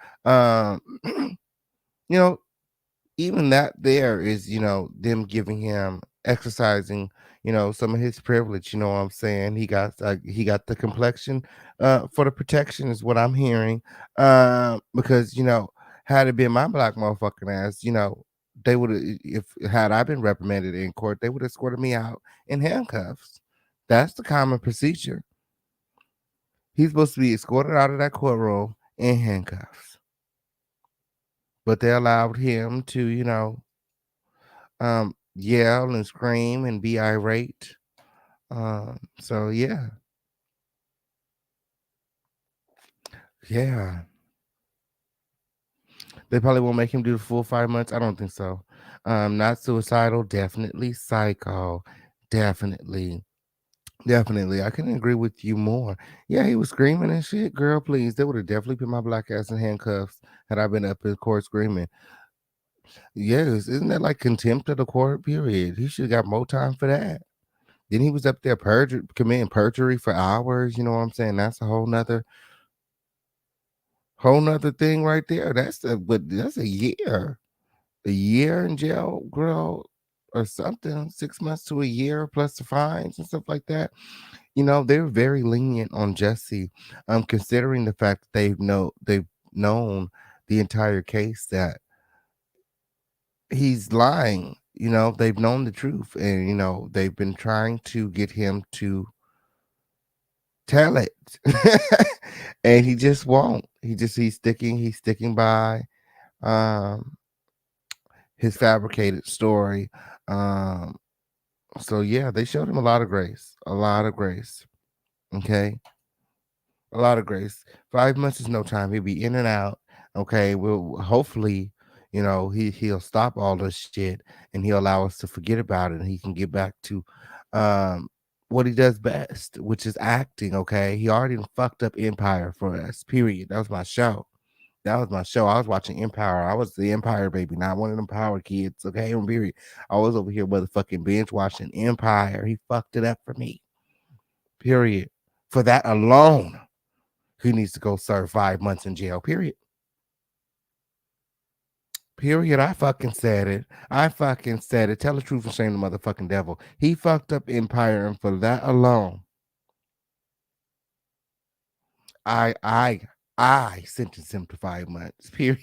even that there is, them giving him exercising, some of his privilege. You know what I'm saying? He got the complexion for the protection is what I'm hearing. Because had it been my black motherfucking ass, they would have, if had I been reprimanded in court, they would have escorted me out in handcuffs. That's the common procedure. He's supposed to be escorted out of that courtroom in handcuffs. But they allowed him to, yell and scream and be irate. So yeah. Yeah. They probably won't make him do the full 5 months. I don't think so. Not suicidal, definitely psycho. Definitely. I couldn't agree with you more. Yeah, he was screaming and shit. Girl, please. They would have definitely put my black ass in handcuffs had I been up in court screaming. Yes, isn't that like contempt of the court? Period. He should have got more time for that. Then he was up there committing perjury for hours. You know what I'm saying? That's a whole nother thing right there. That's a year. A year in jail, girl, or something. 6 months to a year plus the fines and stuff like that. They're very lenient on Jussie, considering the fact that they've known the entire case that he's lying. They've known the truth, and they've been trying to get him to tell it. And he just won't. He's sticking by um, his fabricated story. Um, so yeah, they showed him a lot of grace, a lot of grace. Okay, a lot of grace. 5 months is no time. He'll be in and out. Okay, we'll hopefully, he'll stop all this shit and he'll allow us to forget about it and he can get back to um what he does best, which is acting. Okay, he already fucked up Empire for us. Period. That was my show. That was my show. I was watching Empire. I was the Empire baby, not one of them Power kids. Okay, period. I was over here motherfucking binge watching Empire. He fucked it up for me. Period. For that alone, he needs to go serve 5 months in jail. Period. Period. I fucking said it. I fucking said it. Tell the truth and shame the motherfucking devil. He fucked up Empire, and for that alone, I I I sentenced him to 5 months. Period.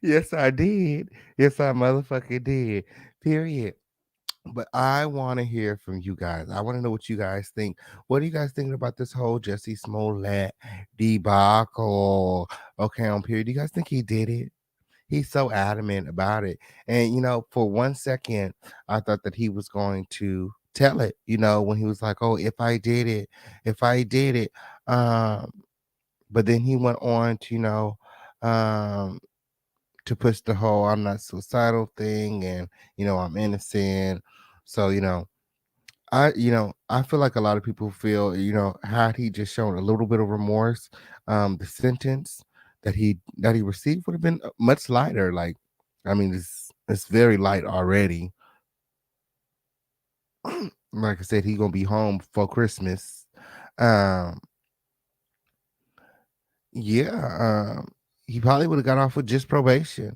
Yes, I did. Yes, I motherfucking did. Period. But I want to hear from you guys. I want to know what you guys think. What are you guys thinking about this whole Jussie Smollett debacle? Okay, on period. Do you guys think he did it? He's so adamant about it. And for 1 second, I thought that he was going to tell it, when he was like, "Oh, if I did it, if I did it." Um, but then he went on to, um to push the whole I'm not suicidal thing and I'm innocent. So, I feel like a lot of people feel, had he just shown a little bit of remorse, the sentence that he received would have been much lighter. Like, I mean, it's very light already. Like I said, he gonna be home for Christmas. Um, yeah, he probably would have got off with just probation.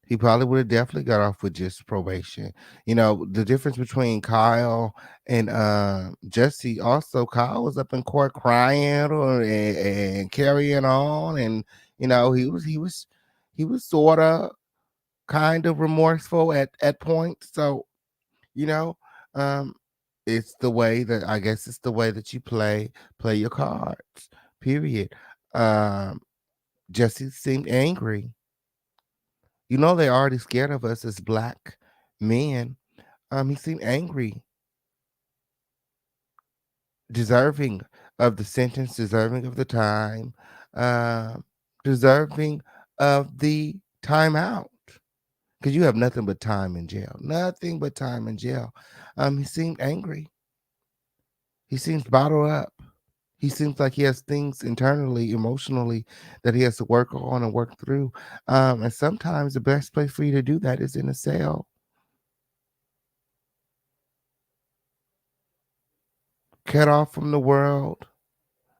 He probably would have definitely got off with just probation. The difference between Kyle and Jesse, also Kyle was up in court crying and carrying on, and he was sort of kind of remorseful at points. So you know, um, it's the way that I guess it's the way that you play your cards. Period. Um, Jesse seemed angry. They're already scared of us as black men. He seemed angry, deserving of the sentence, deserving of the time, uh, deserving of the timeout. Because you have nothing but time in jail. Nothing but time in jail. He seemed angry. He seems bottled up. He seems like he has things internally, emotionally, that he has to work on and work through. And sometimes the best place for you to do that is in a cell. Cut off from the world,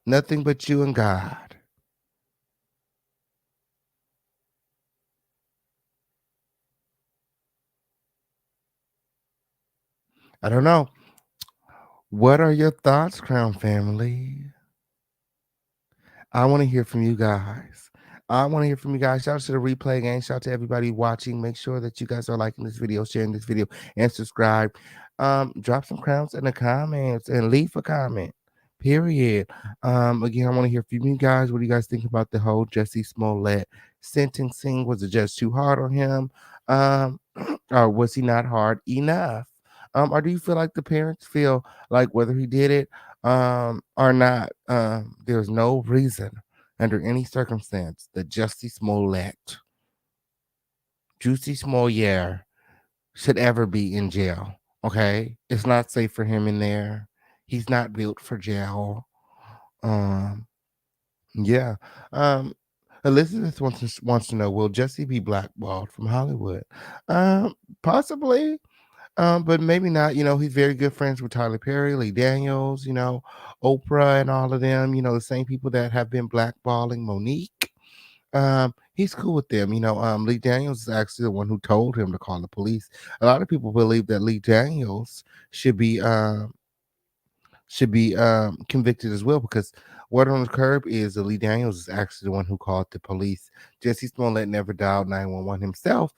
nothing but you and God. I don't know. What are your thoughts, Crown Family? I want to hear from you guys. I want to hear from you guys. Shout out to the replay gang. Shout out to everybody watching. Make sure that you guys are liking this video, sharing this video, and subscribe. Drop some crowns in the comments and leave a comment. Period. Again, I want to hear from you guys. What do you guys think about the whole Jussie Smollett sentencing? Was it just too hard on him? Or was he not hard enough? Or do you feel like the parents feel like whether he did it or not, there's no reason under any circumstance that Jussie Smollett, Juicy Smollett, should ever be in jail. Okay, it's not safe for him in there. He's not built for jail. Um, yeah. Um, Elizabeth wants to know: will Jussie be blackballed from Hollywood? Possibly. But maybe not. He's very good friends with Tyler Perry, Lee Daniels, Oprah, and all of them. The same people that have been blackballing Monique. He's cool with them. Lee Daniels is actually the one who told him to call the police. A lot of people believe that Lee Daniels should be convicted as well, because word on the curb is that Lee Daniels is actually the one who called the police. Jussie Smollett never dialed 911 himself.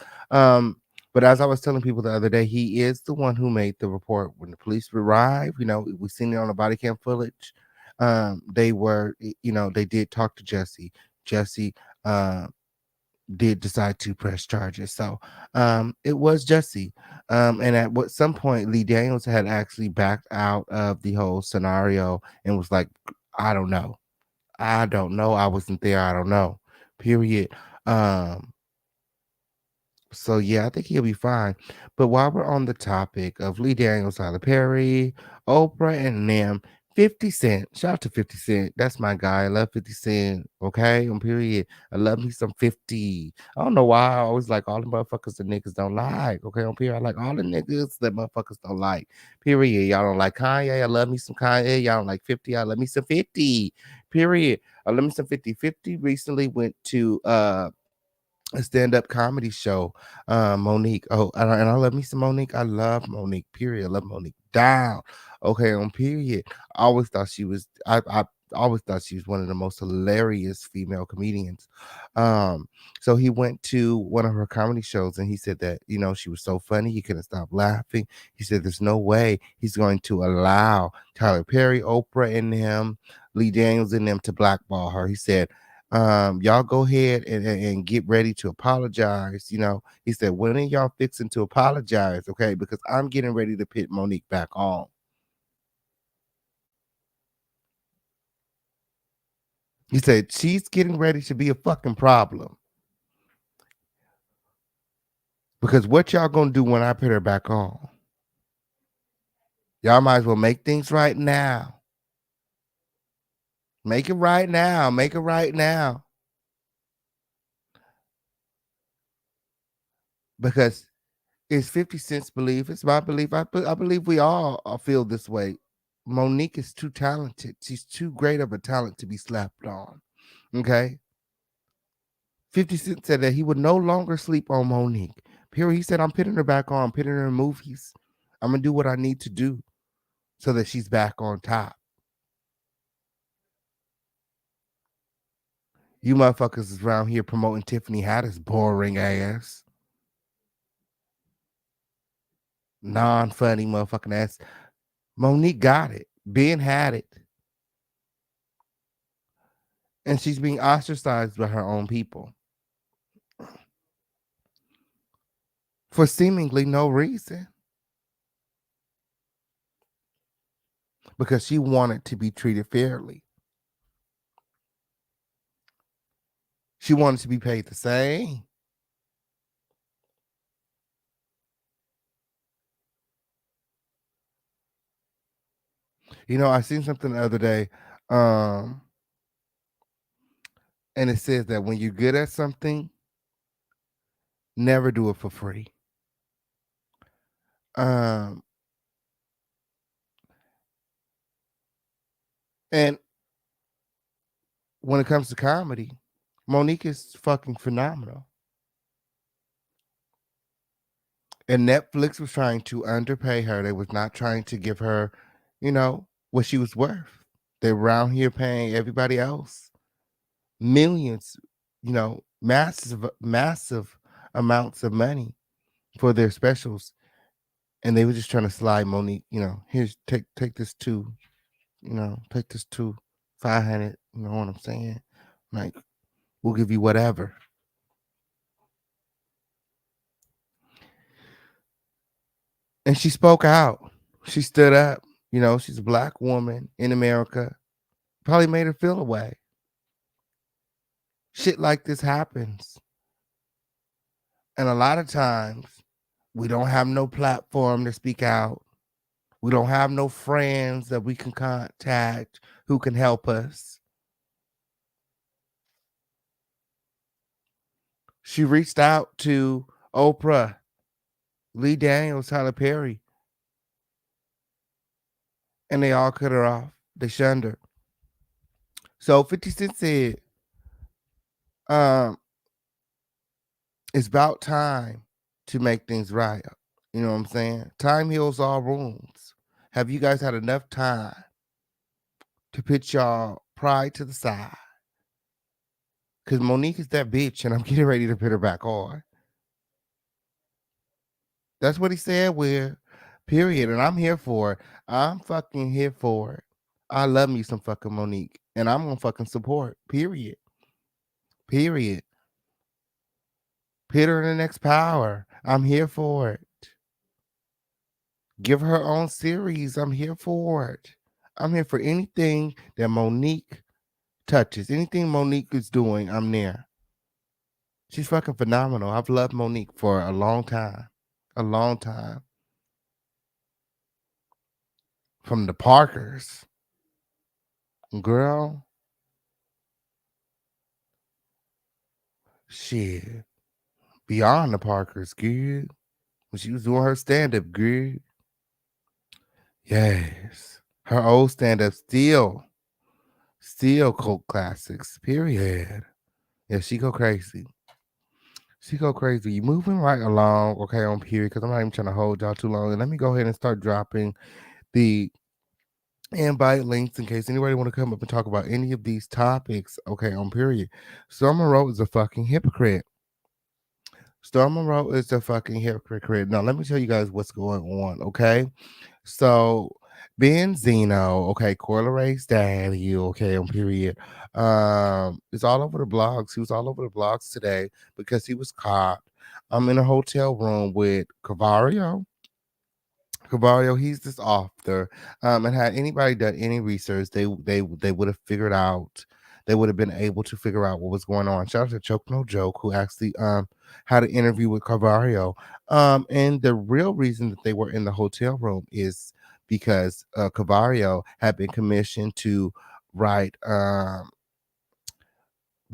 But as I was telling people the other day, he is the one who made the report when the police arrived. We seen it on the body cam footage. They did talk to Jussie. Jussie did decide to press charges. So it was Jussie. And at some point, Lee Daniels had actually backed out of the whole scenario and was like, I don't know. I don't know. I wasn't there. I don't know. Period. Um, so yeah, I think he'll be fine. But while we're on the topic of Lee Daniels, Tyler Perry, Oprah, and them, 50 Cent. Shout out to 50 Cent. That's my guy. I love 50 Cent. Okay. On period. I love me some 50. I don't know why I always like all the motherfuckers that niggas don't like. Okay. On period. I like all the niggas that motherfuckers don't like. Period. Y'all don't like Kanye. I love me some Kanye. Y'all don't like 50. I love me some 50. Period. I love me some 50. 50 recently went to a stand-up comedy show. Monique. Oh, and I love me some Monique. I love Monique. Period. I love Monique down. Okay, on period. I always thought she was. I always thought she was one of the most hilarious female comedians. So he went to one of her comedy shows and he said that she was so funny he couldn't stop laughing. He said there's no way he's going to allow Tyler Perry, Oprah, and him, Lee Daniels, and them to blackball her. He said y'all go ahead and get ready to apologize. He said, when are y'all fixing to apologize? Okay, because I'm getting ready to put Monique back on. He said, she's getting ready to be a fucking problem. Because what y'all gonna do when I put her back on? Y'all might as well make things right now. Make it right now. Make it right now. Because it's 50 Cent's belief. It's my belief. I believe we all feel this way. Monique is too talented. She's too great of a talent to be slapped on. Okay. 50 Cent said that he would no longer sleep on Monique. Period. He said, I'm putting her back on, putting her in movies. I'm going to do what I need to do so that she's back on top. You motherfuckers is around here promoting Tiffany Haddish boring ass. Non-funny motherfucking ass. Monique got it. Ben had it. And she's being ostracized by her own people for seemingly no reason. Because she wanted to be treated fairly. She wanted to be paid the same. I seen something the other day, and it says that when you're good at something, never do it for free. And when it comes to comedy, Monique is fucking phenomenal. And Netflix was trying to underpay her. They was not trying to give her, what she was worth. They're around here paying everybody else millions, massive amounts of money for their specials. And they were just trying to slide Monique, here's take this to, take this to 500, you know what I'm saying? Like, we'll give you whatever. And she spoke out. She stood up. She's a black woman in America. Probably made her feel away. Shit like this happens. And a lot of times, we don't have no platform to speak out. We don't have no friends that we can contact who can help us. She reached out to Oprah, Lee Daniels, Tyler Perry, and they all cut her off. They shunned her. So 50 Cent said, it's about time to make things right. You know what I'm saying? Time heals all wounds. Have you guys had enough time to put y'all pride to the side? Because Monique is that bitch, and I'm getting ready to put her back on. That's what he said, period. And I'm here for it. I'm fucking here for it. I love me some fucking Monique, and I'm gonna fucking support, period. Period. Put her in the next power. I'm here for it. Give her own series. I'm here for it. I'm here for anything that Monique touches. Anything Monique is doing, I'm there. She's fucking phenomenal. I've loved Monique for a long time. A long time. From the Parkers. Girl. Shit. Beyond the Parkers, good. When she was doing her stand-up, good. Yes. Her old stand-up still cult classics, period. Yeah, she go crazy. She go crazy. You moving right along, okay, on period, because I'm not even trying to hold y'all too long. And let me go ahead and start dropping the invite links in case anybody want to come up and talk about any of these topics, okay, on period. Storm Monroe is a fucking hypocrite. Storm Monroe is a fucking hypocrite. Now, let me tell you guys what's going on, okay? So, Benzino, okay, Coyle Ray's daddy, okay, on period. It's all over the blogs. He was all over the blogs today because he was caught in a hotel room with Cavario. Cavario, he's this author. And had anybody done any research, they would have figured out. They would have been able to figure out what was going on. Shout out to Choke No Joke, who actually had an interview with Cavario. And the real reason that they were in the hotel room is because Cavario had been commissioned to write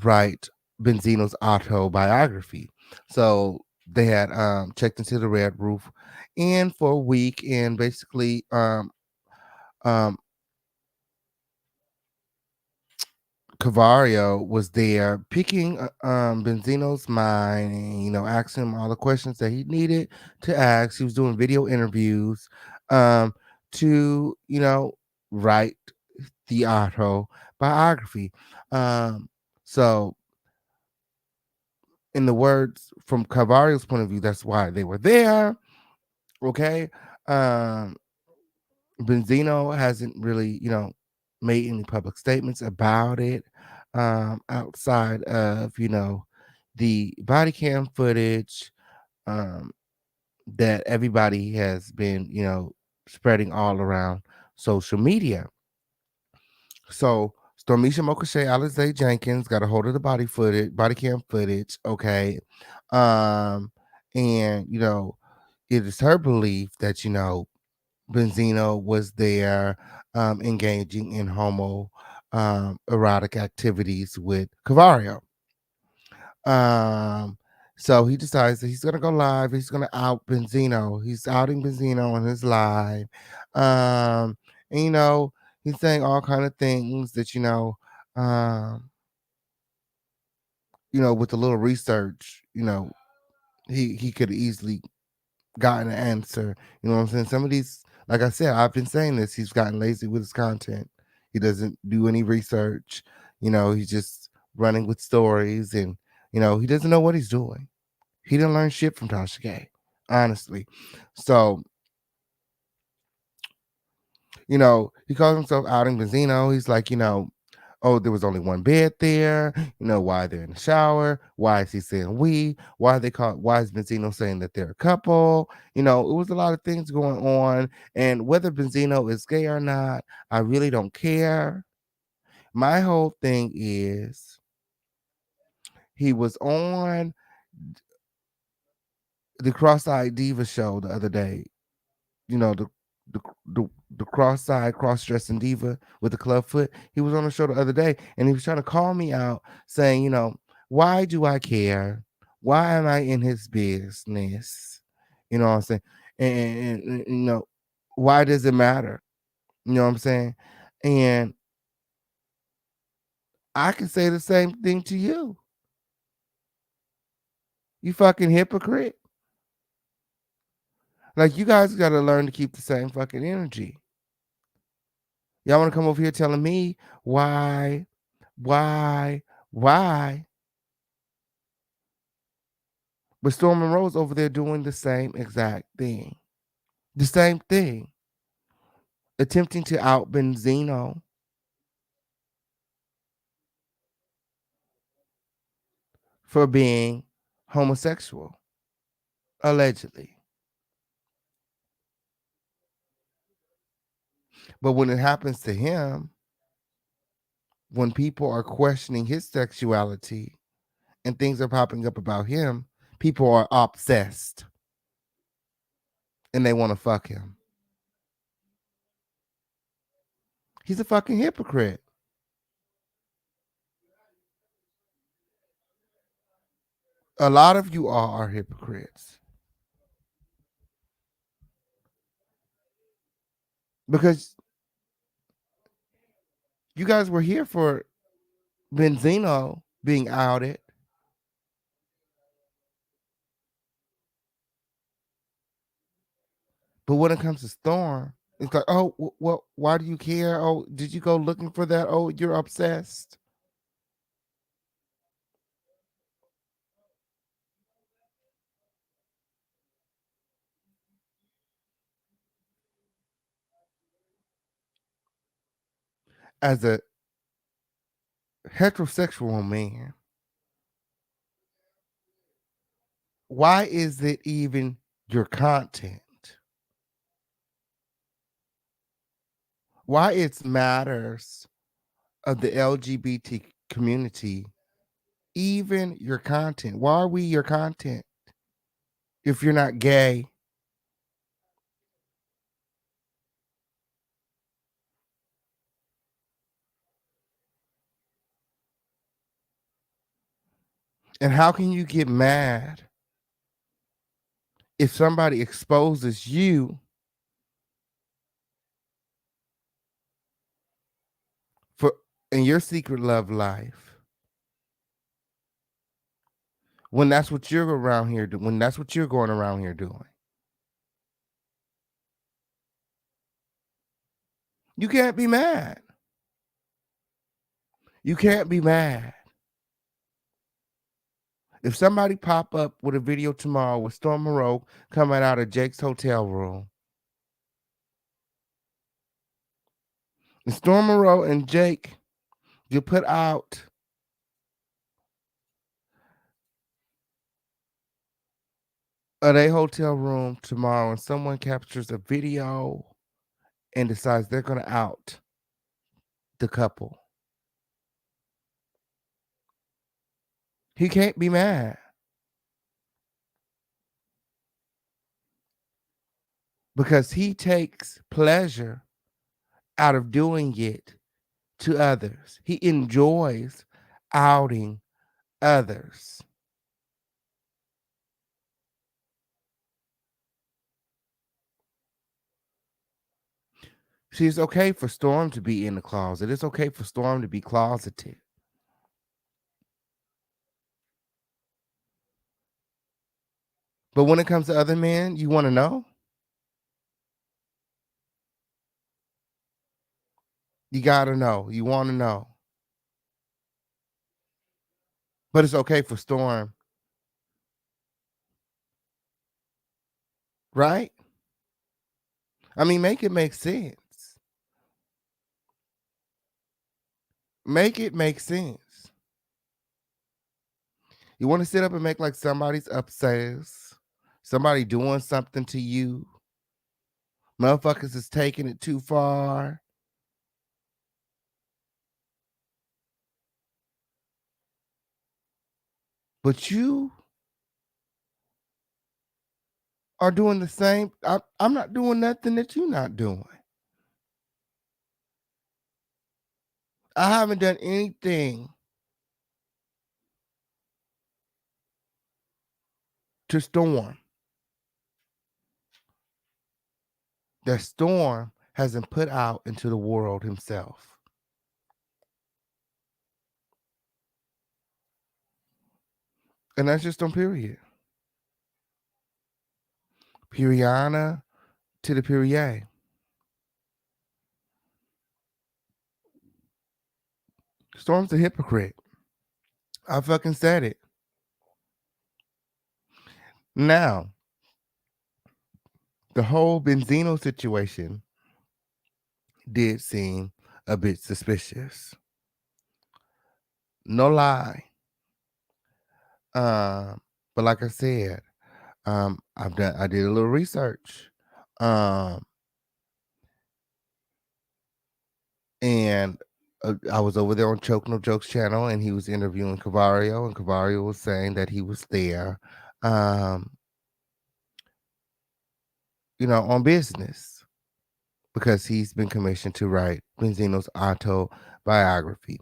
write Benzino's autobiography. So they had checked into the Red Roof Inn for a week, and basically um Cavario was there picking Benzino's mind and asking him all the questions that he needed to ask. He was doing video interviews to write the autobiography. So in the words from Cavario's point of view, that's why they were there. Okay. Benzino hasn't really, made any public statements about it outside of, the body cam footage that everybody has been, spreading all around social media. So Stormisha Mokashe Alizé Jenkins got a hold of the body cam footage, okay. And it is her belief that Benzino was there engaging in erotic activities with Cavario. So he decides that he's gonna go live. He's gonna out Benzino. He's outing Benzino on his live. And he's saying all kind of things that with a little research, he could easily gotten an answer. You know what I'm saying? Some of these, like I said, I've been saying this, he's gotten lazy with his content. He doesn't do any research. He's just running with stories, and he doesn't know what he's doing. He didn't learn shit from Tasha K, honestly. So, he calls himself outing Benzino. He's like, oh, there was only one bed there. Why they're in the shower? Why is he saying we? Why is Benzino saying that they're a couple? It was a lot of things going on. And whether Benzino is gay or not, I really don't care. My whole thing is he was on the Cross-Eyed Diva show the other day. The cross-eyed, cross-dressing diva with the club foot. He was on the show the other day, and he was trying to call me out, saying, why do I care? Why am I in his business? You know what I'm saying? And why does it matter? You know what I'm saying? And I can say the same thing to you. You fucking hypocrite. Like, you guys got to learn to keep the same fucking energy. Y'all want to come over here telling me why? But Storm and Rose over there doing the same exact thing. The same thing. Attempting to out Benzino. For being homosexual, allegedly. But when it happens to him, when people are questioning his sexuality and things are popping up about him, people are obsessed and they want to fuck him. He's a fucking hypocrite. A lot of you all are hypocrites. Because you guys were here for Benzino being outed. But when it comes to Storm, it's like, oh, well, why do you care? Oh, did you go looking for that? Oh, you're obsessed. As a heterosexual man, why is it even your content? Why it's matters of the LGBT community, even your content? Why are we your content if you're not gay? And how can you get mad if somebody exposes you for in your secret love life when that's what you're around here doing, when that's what you're going around here doing? You can't be mad. You can't be mad. If somebody pop up with a video tomorrow with Storm MONROE coming out of Jake's hotel room, and Storm MONROE and Jake, you put out of a hotel room tomorrow and someone captures a video and decides they're going to out the couple, he can't be mad. Because he takes pleasure out of doing it to others. He enjoys outing others. See, it's okay for Storm to be in the closet. It's okay for Storm to be closeted. But when it comes to other men, you want to know? You got to know. You want to know. But it's okay for Storm. Right? I mean, make it make sense. Make it make sense. You want to sit up and make like somebody's upstairs, somebody doing something to you. Motherfuckers is taking it too far. But you are doing the same. I'm not doing nothing that you're not doing. I haven't done anything to Storm that Storm hasn't put out into the world himself. And that's just on period. Puriana to the Perrier. Storm's a hypocrite. I fucking said it. Now, the whole Benzino situation did seem a bit suspicious. No lie. But like I said, I did a little research. And I was over there on Choke No Jokes channel, and he was interviewing Cavario, and Cavario was saying that he was there, on business because he's been commissioned to write Benzino's autobiography.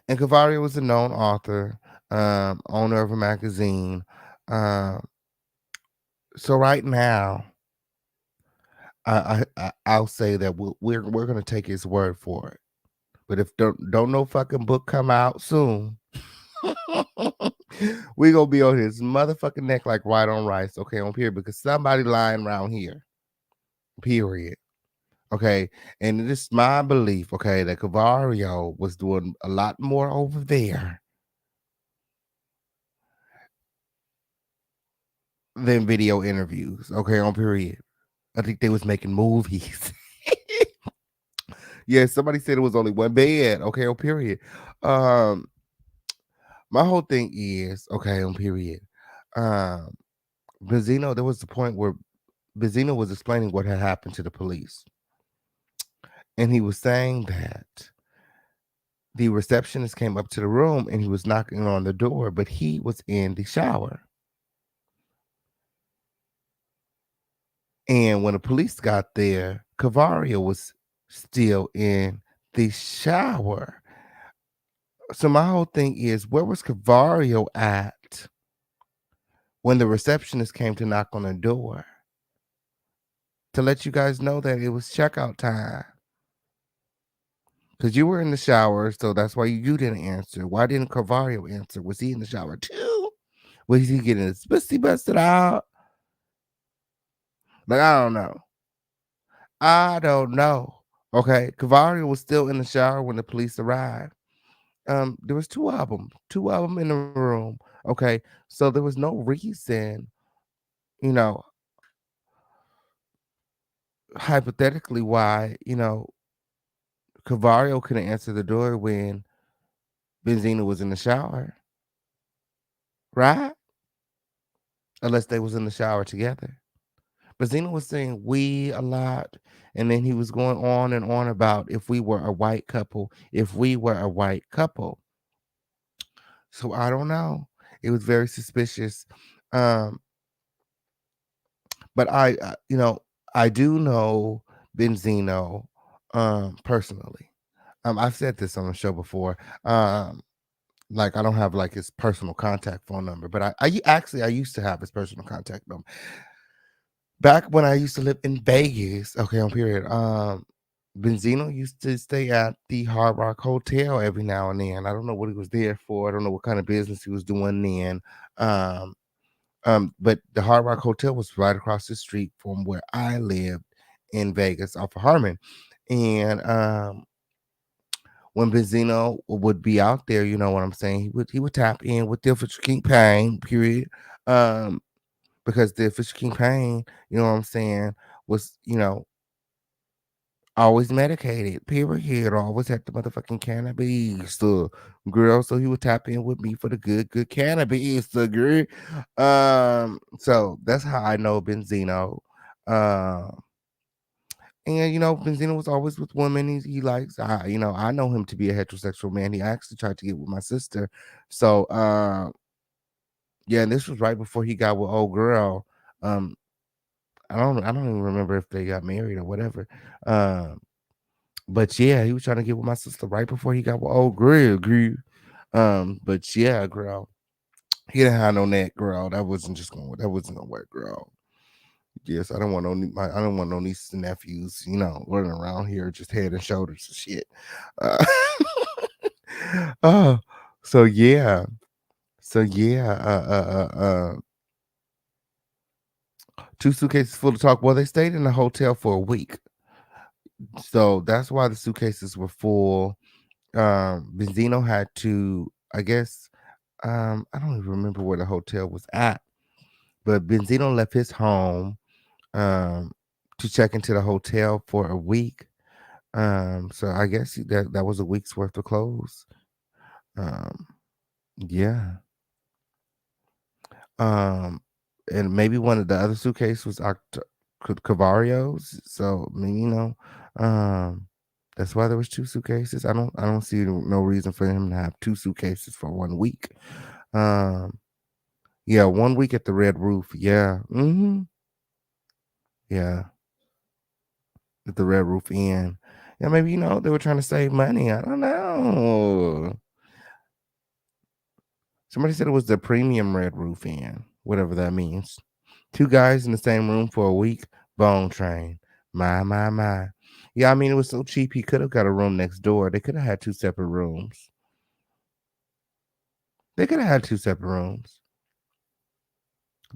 And Cavario was a known author, owner of a magazine. So right now, I'll say that we're gonna take his word for it. But if don't no fucking book come out soon, we gonna be on his motherfucking neck like white on rice, okay, on period, because somebody lying around here, period. Okay, and it is my belief, okay, that Cavario was doing a lot more over there than video interviews, okay, on period. I think they was making movies. Yeah, somebody said it was only one bed, okay, on period. My whole thing is, okay, on period. Benzino, there was the point where Benzino was explaining what had happened to the police. And he was saying that the receptionist came up to the room and he was knocking on the door, but he was in the shower. And when the police got there, Cavario was still in the shower. So my whole thing is, where was Cavario at when the receptionist came to knock on the door to let you guys know that it was checkout time? Because you were in the shower, so that's why you didn't answer. Why didn't Cavario answer? Was he in the shower too? Was he getting his pussy busted out? Like, I don't know. Okay, Cavario was still in the shower when the police arrived. There was two of them in the room. Okay, so there was no reason, you know, hypothetically, why Cavario couldn't answer the door when Benzino was in the shower, right? Unless they was in the shower together. Benzino was saying we a lot, and then he was going on and on about if we were a white couple, if we were a white couple. So I don't know. It was very suspicious. But I do know Benzino personally. I've said this on the show before. Like I don't have like his personal contact phone number, but I used to have his personal contact number. Back when I used to live in Vegas, okay, on period. Benzino used to stay at the Hard Rock Hotel every now and then. I don't know what he was there for. I don't know what kind of business he was doing then. But the Hard Rock Hotel was right across the street from where I lived in Vegas off of Harmon. And when Benzino would be out there, you know what I'm saying, he would tap in with the official King Payne, period. Because the official King Payne, you know what I'm saying, was, always medicated, period. Always had the motherfucking cannabis, girl. So he would tap in with me for the good cannabis, girl. So that's how I know Benzino. And Benzino was always with women. He likes, I know him to be a heterosexual man. He actually tried to get with my sister. So yeah, and this was right before he got with old girl. I don't even remember if they got married or whatever. But yeah, he was trying to get with my sister right before he got with old girl. But yeah, girl, he didn't have no neck, girl. That wasn't gonna work, girl. Yes, I don't want no nieces and nephews, running around here just head and shoulders and shit. Oh, so yeah. So yeah, 2 suitcases full of talk. Well, they stayed in the hotel for a week. So that's why the suitcases were full. Benzino had to, I guess, I don't even remember where the hotel was at, but Benzino left his home to check into the hotel for a week. So I guess that was a week's worth of clothes. Um, yeah. Um, and maybe one of the other suitcases was Cavario's. So I mean, um, that's why there was two suitcases. I don't see no reason for him to have two suitcases for 1 week. Um, yeah, 1 week at the Red Roof. Yeah, yeah, at the Red Roof Inn. Yeah, maybe they were trying to save money. I don't know. Somebody said it was the premium Red Roof Inn, whatever that means. Two guys in the same room for a week. Bone train. My. Yeah, I mean, it was so cheap. He could have got a room next door. They could have had two separate rooms. They could have had two separate rooms.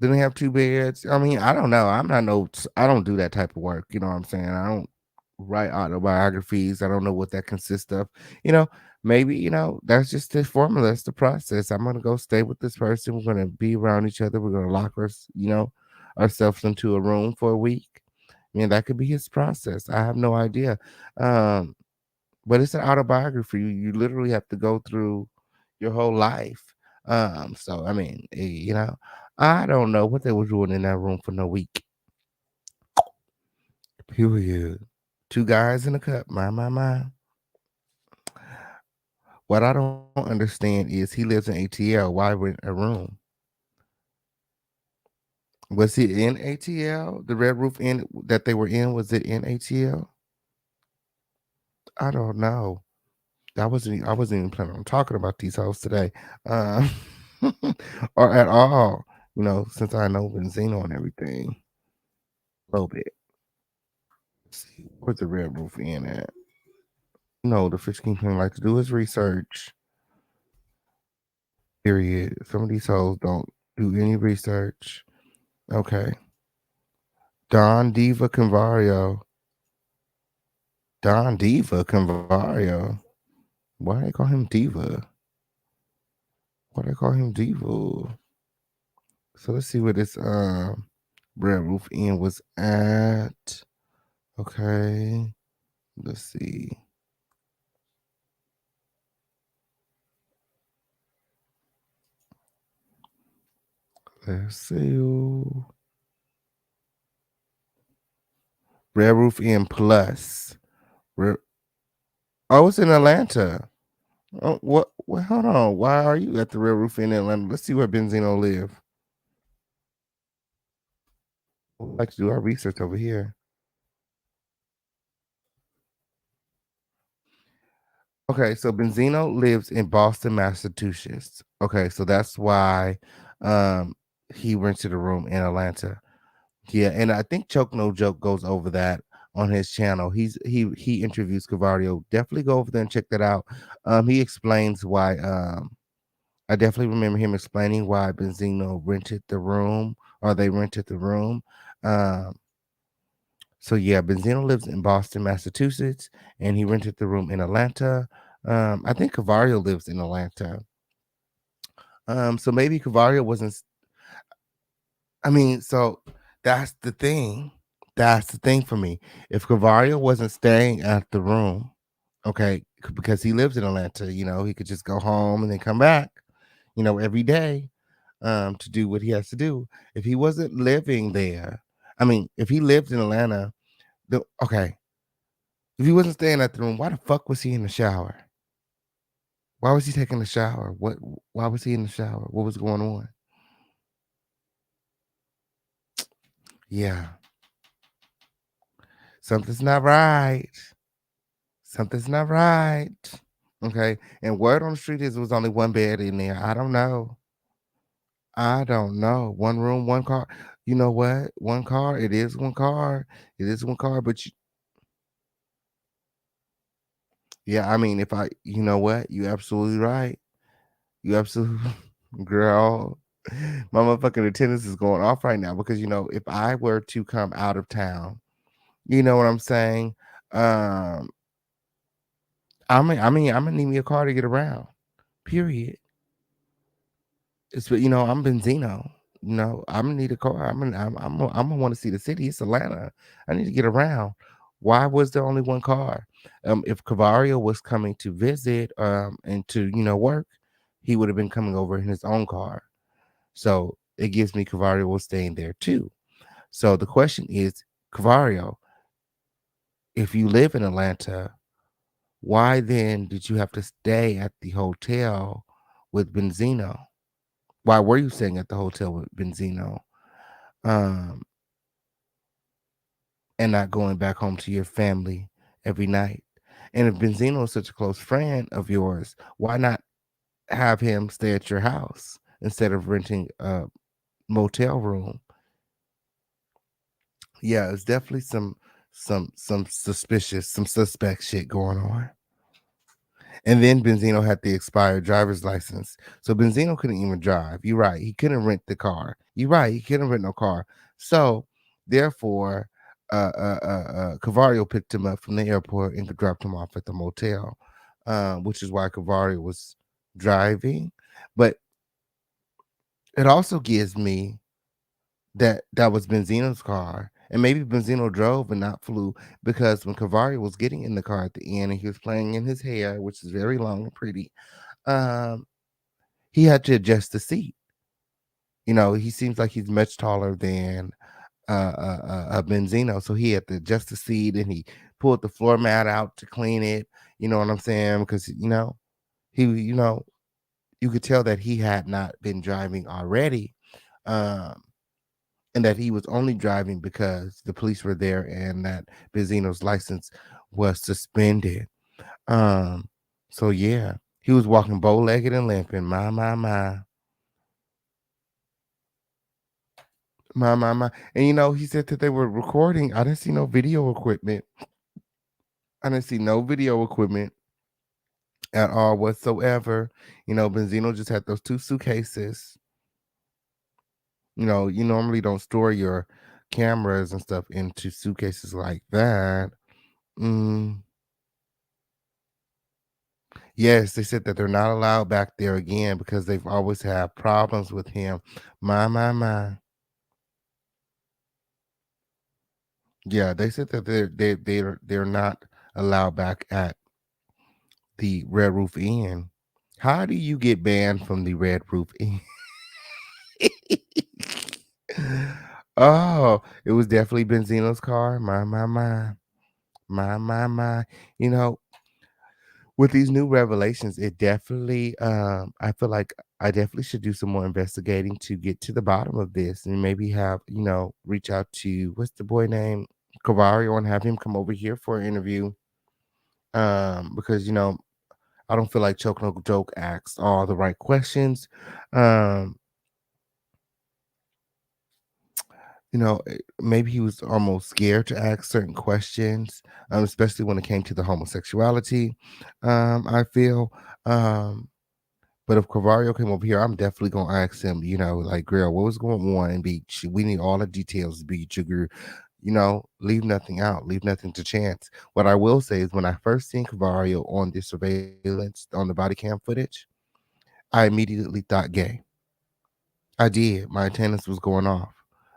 Didn't they have two beds? I mean, I don't know. I don't do that type of work. You know what I'm saying? I don't write autobiographies. I don't know what that consists of. You know, maybe, that's just the formula. It's the process. I'm going to go stay with this person. We're going to be around each other. We're going to lock ourselves into a room for a week. I mean, that could be his process. I have no idea. Um, but it's an autobiography. You literally have to go through your whole life. So I mean, I don't know what they were doing in that room for no week. Period. Two guys in a cup. My. What I don't understand is he lives in ATL. Why rent a room? Was he in ATL? The Red Roof Inn that they were in, was it in ATL? I don't know. I wasn't even planning on talking about these hoes today. Um or at all, since I know Benzino and everything. A little bit. Let's see, where's the Red Roof Inn at? No, the Fish Kingpin like to do his research. Period. Some of these hoes don't do any research. Okay. Don Diva Cavario. Don Diva Cavario. Why they call him Diva? Why they call him Diva? So let's see where this Red Roof Inn was at. Okay. Let's see. Let's see. Red Roof Inn Plus. Oh, it's in Atlanta. Oh, what? Well, hold on. Why are you at the Red Roof Inn in Atlanta? Let's see where Benzino live. We'd like to do our research over here. Okay, so Benzino lives in Boston, Massachusetts. Okay, so that's why he rented a room in Atlanta. Yeah, and I think Choke No Joke goes over that on his channel. He interviews Cavario. Definitely go over there and check that out. He explains why I definitely remember him explaining why Benzino rented the room or they rented the room. Um so yeah, Benzino lives in Boston, Massachusetts, and he rented the room in Atlanta. I think Cavario lives in Atlanta. So maybe Cavario wasn't. I mean, so that's the thing. That's the thing for me. If Cavario wasn't staying at the room, okay, because he lives in Atlanta, he could just go home and then come back, every day, to do what he has to do. If he wasn't living there, I mean, if he lived in Atlanta, okay, if he wasn't staying at the room, why the fuck was he in the shower? Why was he taking a shower? Why was he in the shower? What was going on? Yeah. Something's not right. Something's not right. Okay. And word on the street is there was only one bed in there. I don't know. I don't know. One room, one car. You know what? One car. It is one car. It is one car. But yeah, I mean, you know what? You absolutely right. You absolutely, girl. My motherfucking attendance is going off right now because if I were to come out of town, you know what I'm saying? Um, I'm gonna need me a car to get around. Period. I'm Benzino. I'm gonna need a car. I'm gonna want to see the city. It's Atlanta. I need to get around. Why was there only one car? If Cavario was coming to visit and to work, he would have been coming over in his own car. So it gives me Cavario was staying there too. So the question is, Cavario, if you live in Atlanta, why then did you have to stay at the hotel with Benzino? Why were you staying at the hotel with Benzino? Um, and not going back home to your family every night? And if Benzino is such a close friend of yours, why not have him stay at your house instead of renting a motel room? Yeah, it's definitely some suspect shit going on. And then Benzino had the expired driver's license. So Benzino couldn't even drive. You're right. He couldn't rent the car. You're right. He couldn't rent no car. So therefore, Cavario picked him up from the airport and dropped him off at the motel, which is why Cavario was driving. But it also gives me that was Benzino's car. And maybe Benzino drove and not flew, because when Cavario was getting in the car at the end and he was playing in his hair, which is very long and pretty, um, he had to adjust the seat. He seems like he's much taller than Benzino, so he had to adjust the seat and he pulled the floor mat out to clean it. You know what I'm saying? Because he you could tell that he had not been driving already. Um, and that he was only driving because the police were there and that Benzino's license was suspended. Um, so yeah, he was walking bow-legged and limping. My. And he said that they were recording. I didn't see no video equipment. I didn't see no video equipment at all whatsoever. Benzino just had those two suitcases. You normally don't store your cameras and stuff into suitcases like that. Mm. Yes, they said that they're not allowed back there again because they've always had problems with him. My. Yeah, they said that they're not allowed back at the Red Roof Inn. How do you get banned from the Red Roof Inn? Oh, it was definitely Benzino's car. My. You know, with these new revelations, it definitely I feel like I definitely should do some more investigating to get to the bottom of this, and maybe have, reach out to, what's the boy name? Cavario, and have him come over here for an interview. Because I don't feel like Choke No Joke asked all the right questions. Um, maybe he was almost scared to ask certain questions, especially when it came to the homosexuality. I feel. But if Cavario came over here, I'm definitely gonna ask him, like, girl, what was going on? And we need all the details, be sugar, leave nothing out, leave nothing to chance. What I will say is, when I first seen Cavario on the surveillance, on the body cam footage, I immediately thought gay. I did. My antennas was going off.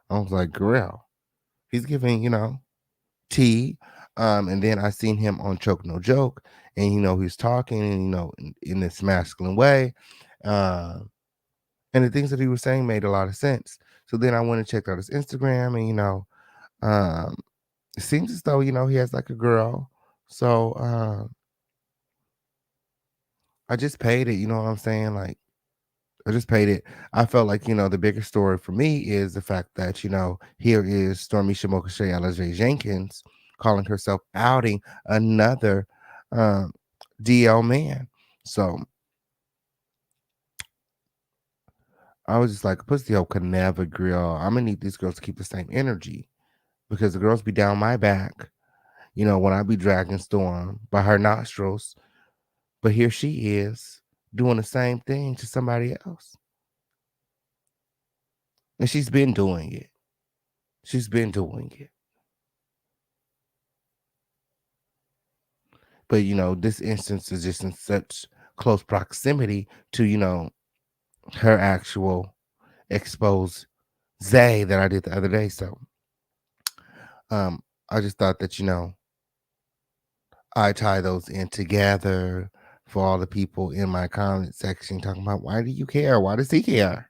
I was like, girl, he's giving, tea. And then I seen him on Choke No Joke, and he's talking, and in this masculine way. And the things that he was saying made a lot of sense. So then I went and checked out his Instagram, and um, it seems as though he has like a girl. So I just paid it. You know what I'm saying? Like, I just paid it. I felt like, the bigger story for me is the fact that, here is Stormy Shimokashay Alaje Jenkins calling herself outing another DL man. So I was just like, pussy hoe could never grill. I'm gonna need these girls to keep the same energy, because the girls be down my back, when I be dragging Storm by her nostrils. But here she is doing the same thing to somebody else. And she's been doing it. She's been doing it. But this instance is just in such close proximity to, her actual expose Zay that I did the other day. So I just thought that, I tie those in together for all the people in my comment section talking about why do you care? Why does he care?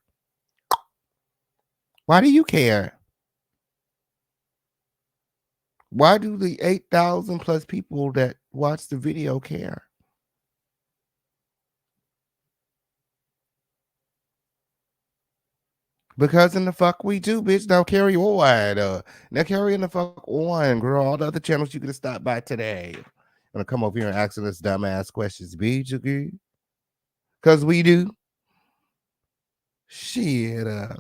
Why do you care? Why do the 8,000 plus people that watch the video care? Because in the fuck we do, bitch. Now carry on. Now carry in the fuck on, girl. All the other channels you could have stopped by today. I'm gonna come over here and asking us dumbass questions, bitch. Okay? Cause we do. Shit. I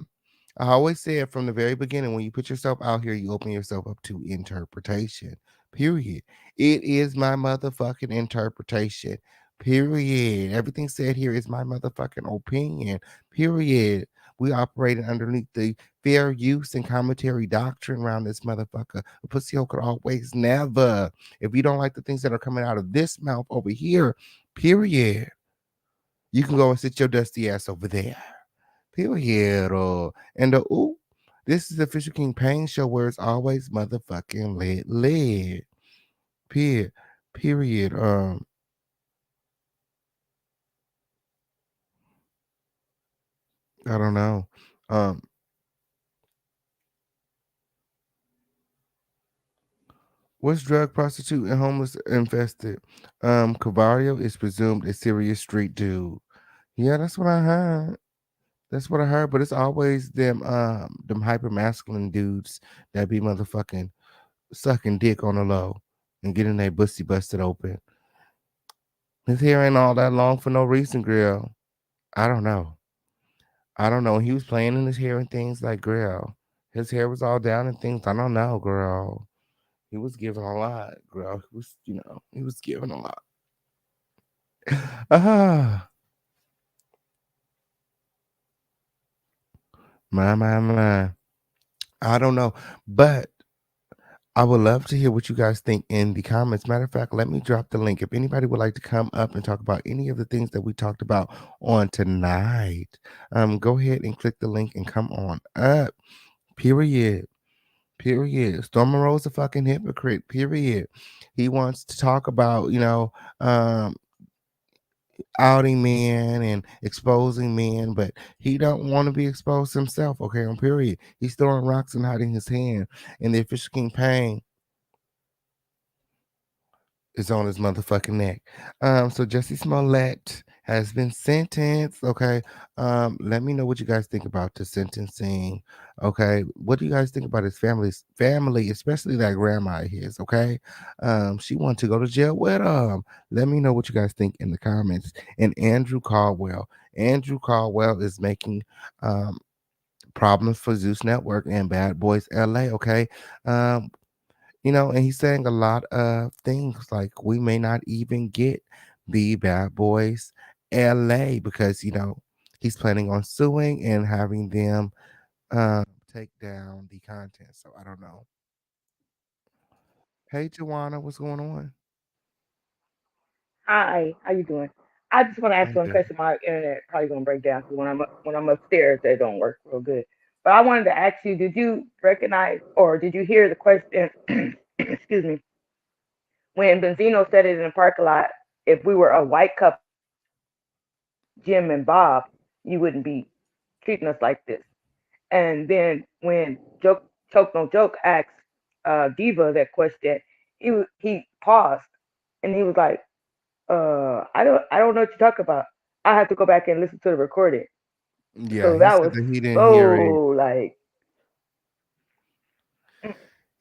always said from the very beginning, when you put yourself out here, you open yourself up to interpretation. Period. It is my motherfucking interpretation. Period. Everything said here is my motherfucking opinion. Period. We operated underneath the fair use and commentary doctrine around this motherfucker. A pussy hole could always never. If you don't like the things that are coming out of this mouth over here, period, you can go and sit your dusty ass over there. Period. And ooh, this is the Fisher King Pain show where it's always motherfucking lit. Period. Period. I don't know. What's drug, prostitute, and homeless infested? Cavario is presumed a serious street dude. Yeah, that's what I heard. That's what I heard, but it's always them hyper masculine dudes that be motherfucking sucking dick on the low and getting their pussy busted open. His hair ain't all that long for no reason, girl. I don't know. I don't know. He was playing in his hair and things like, girl. His hair was all down and things. I don't know, girl. He was giving a lot, girl. He was, he was giving a lot. Ah, my. I don't know, but I would love to hear what you guys think in the comments. Matter of fact, let me drop the link. If anybody would like to come up and talk about any of the things that we talked about on tonight, go ahead and click the link and come on up. Period. Period. Storm Monroe's a fucking hypocrite. Period. He wants to talk about, outing men and exposing men, but he don't want to be exposed himself. Okay, on period. He's throwing rocks and hiding his hand. And the official King Pain is on his motherfucking neck. So Jussie Smollett has been sentenced. Okay. Let me know what you guys think about the sentencing. Okay. What do you guys think about his family, especially that grandma of his? Okay. She wanted to go to jail with him. Let me know what you guys think in the comments. And Andrew Caldwell. Andrew Caldwell is making problems for Zeus Network and Bad Boys LA. Okay. And he's saying a lot of things like we may not even get the Bad Boys LA because he's planning on suing and having them take down the content. So I don't know. Hey Joanna, what's going on? Hi, how you doing? I just want to ask I'm one good. question. My internet probably gonna break down because when I'm upstairs, it don't work real good. But I wanted to ask you: did you recognize or did you hear the question? Excuse me. When Benzino said it in the parking lot, if we were a white couple, Jim and Bob, you wouldn't be treating us like this. And then when Choke No Joke asked Diva that question, he paused and he was like, I don't know what you're talking about. I have to go back and listen to the recording. Yeah, So he that said was that he didn't hear it. so like,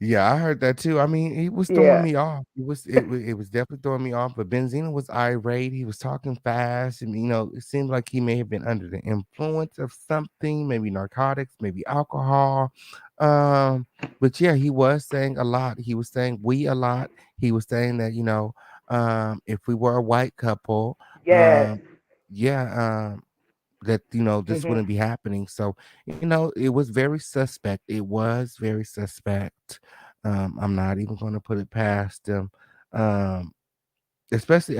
Yeah, I heard that too. I mean, he was throwing yeah, me off. It was definitely throwing me off. But Benzino was irate. He was talking fast, and it seemed like he may have been under the influence of something, maybe narcotics, maybe alcohol. Um, but yeah, he was saying a lot. He was saying we a lot. He was saying that if we were a white couple, yes, um, yeah, that this hmm wouldn't be happening. So it was very suspect. It was very suspect. I'm not even going to put it past them. um Especially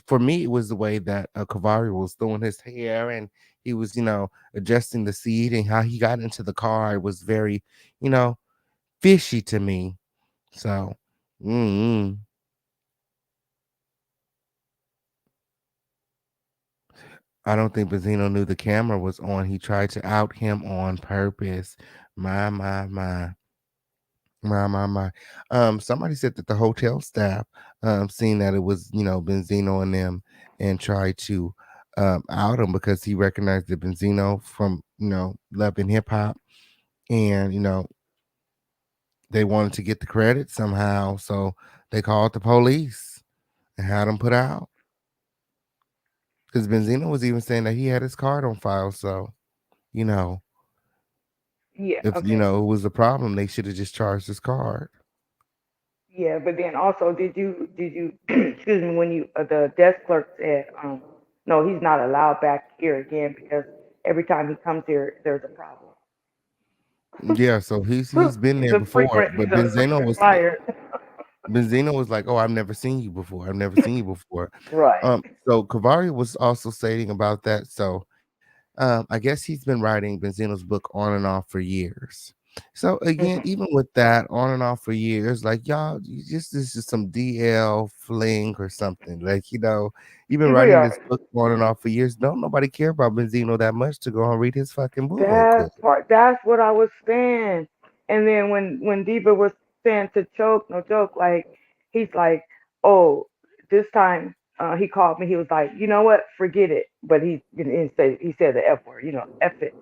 for me, it was the way that Cavario was throwing his hair and he was adjusting the seat and how he got into the car. It was very you know fishy to me. So mm I don't think Benzino knew the camera was on. He tried to out him on purpose. My, my, my. My. Somebody said that the hotel staff, seen that it was, Benzino and them, and tried to out him because he recognized the Benzino from, Love and Hip Hop, and they wanted to get the credit somehow, so they called the police and had him put out. Because Benzino was even saying that he had his card on file, so you know, Yeah, if okay. it was a problem, they should have just charged his card. Yeah, but then also, did you excuse me, when you the desk clerk said, no, he's not allowed back here again because every time he comes here, there's a problem. Yeah, so he's been there before, but He's a frequent flyer. Benzino was like, "Oh, I've never seen you before. I've never seen you before." Right. So Cavario was also stating about that. So, I guess he's been writing Benzino's book on and off for years. So again, Mhm. even with that, on and off for years, like y'all, this is some DL fling or something. Like you've been We writing are. this book on and off for years. Don't nobody care about Benzino that much to go and read his fucking book. That part, that's what I was saying. And then when Diva was saying to choke, no joke, like he's like, oh, this time he called me. He was like, you know what, forget it. But he said the F word, F it.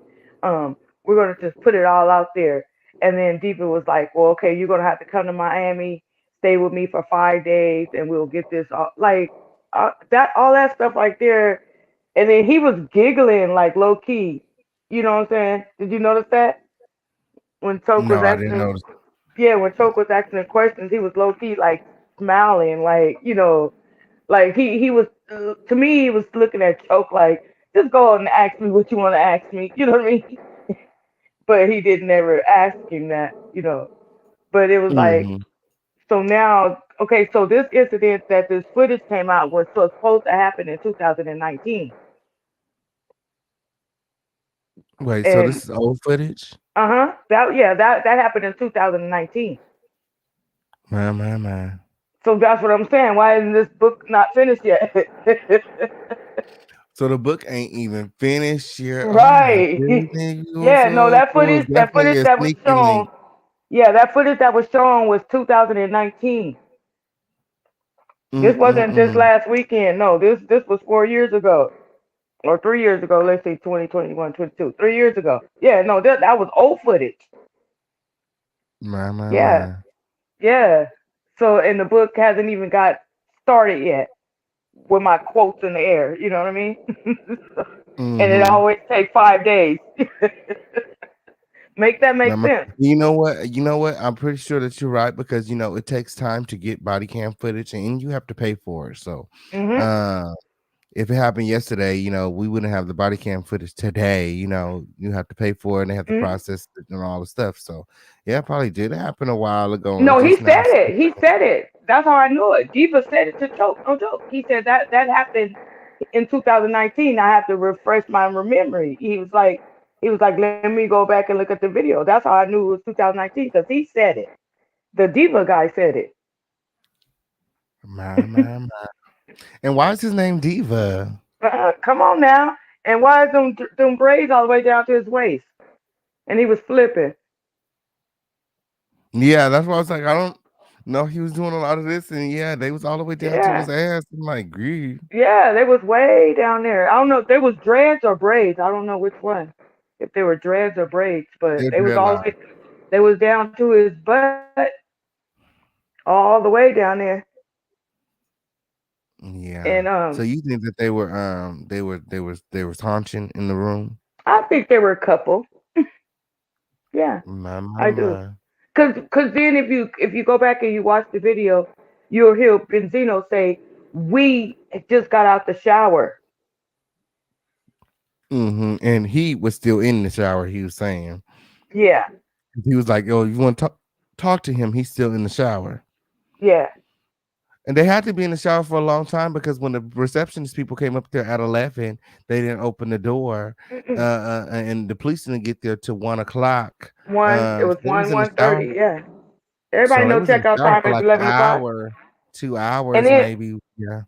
We're gonna just put it all out there. And then Diva was like, well, okay, you're gonna have to come to Miami, stay with me for 5 days, and we'll get this all like that all that stuff right there. And then he was giggling like low key. You know what I'm saying? Did you notice that when Choke was No, I didn't asking? notice. Yeah, when Choke was asking the questions, he was low key like smiling, like like he was to me he was looking at Choke like just go on and ask me what you want to ask me. You know what I mean? But he didn't ever ask him that. But it was like Hmm. so now okay, so this incident that this footage came out was supposed to happen in 2019, Wait, so and this is old footage? that happened in 2019. My. So that's what I'm saying. Why isn't this book not finished yet? So the book ain't even finished yet. Oh my Right. goodness. Yeah, no, So it was that definitely footage a that was sneaky shown, link. yeah, that footage that was shown was 2019. This wasn't just Mm-mm-mm. last weekend. No, this was 4 years ago or 3 years ago. Let's say 2021, 22. 3 years ago. Yeah, no, that was old footage. Yeah, My. yeah. So, and the book hasn't even got started yet with my quotes in the air. You know what I mean? And it Mm-hmm. always takes 5 days. Make that make My. sense. You know what? You know what? I'm pretty sure that you're right because it takes time to get body cam footage and you have to pay for it. So, Mhm. uh, if it happened yesterday, we wouldn't have the body cam footage today. You have to pay for it and they have to Mhm. process it and all the stuff. So, yeah, it probably did happen a while ago and No, it's he just now. said it. He said it. That's how I knew it. Diva said it to Choke. No joke. He said that happened in 2019. I have to refresh my memory. He was like, let me go back and look at the video. That's how I knew it was 2019 because he said it. The Diva guy said it. My. And why is his name Diva? Come on now. And why is them braids all the way down to his waist? And he was flipping. Yeah, that's why I was like, I don't know. He was doing a lot of this, and yeah, they was all the way down to his Yeah. ass. I'm like, grief. Yeah, they was way down there. I don't know if they was dreads or braids. I don't know which one. If they were dreads or braids, but They're they was all the dreadlocked. way, they was down to his butt, all the way down there. Yeah. And So you think that they were taunting in the room? I think they were a couple. Yeah, I do. My. Cause then if you go back and you watch the video, you'll hear Benzino say, "We just got out the shower." Mm-hmm. And he was still in the shower. He was saying Yeah, he was like, "Oh, you want to talk to him? He's still in the shower." yeah. And they had to be in the shower for a long time because when the receptionist people came up there at 11, they didn't open the door, Mm-mm. and the police didn't get there till 1 o'clock. It was So they was in the one shower. thirty. Yeah, everybody So they know was in the checkout shower time for is like an 11 o'clock. hour, two And hours, then maybe. Yeah.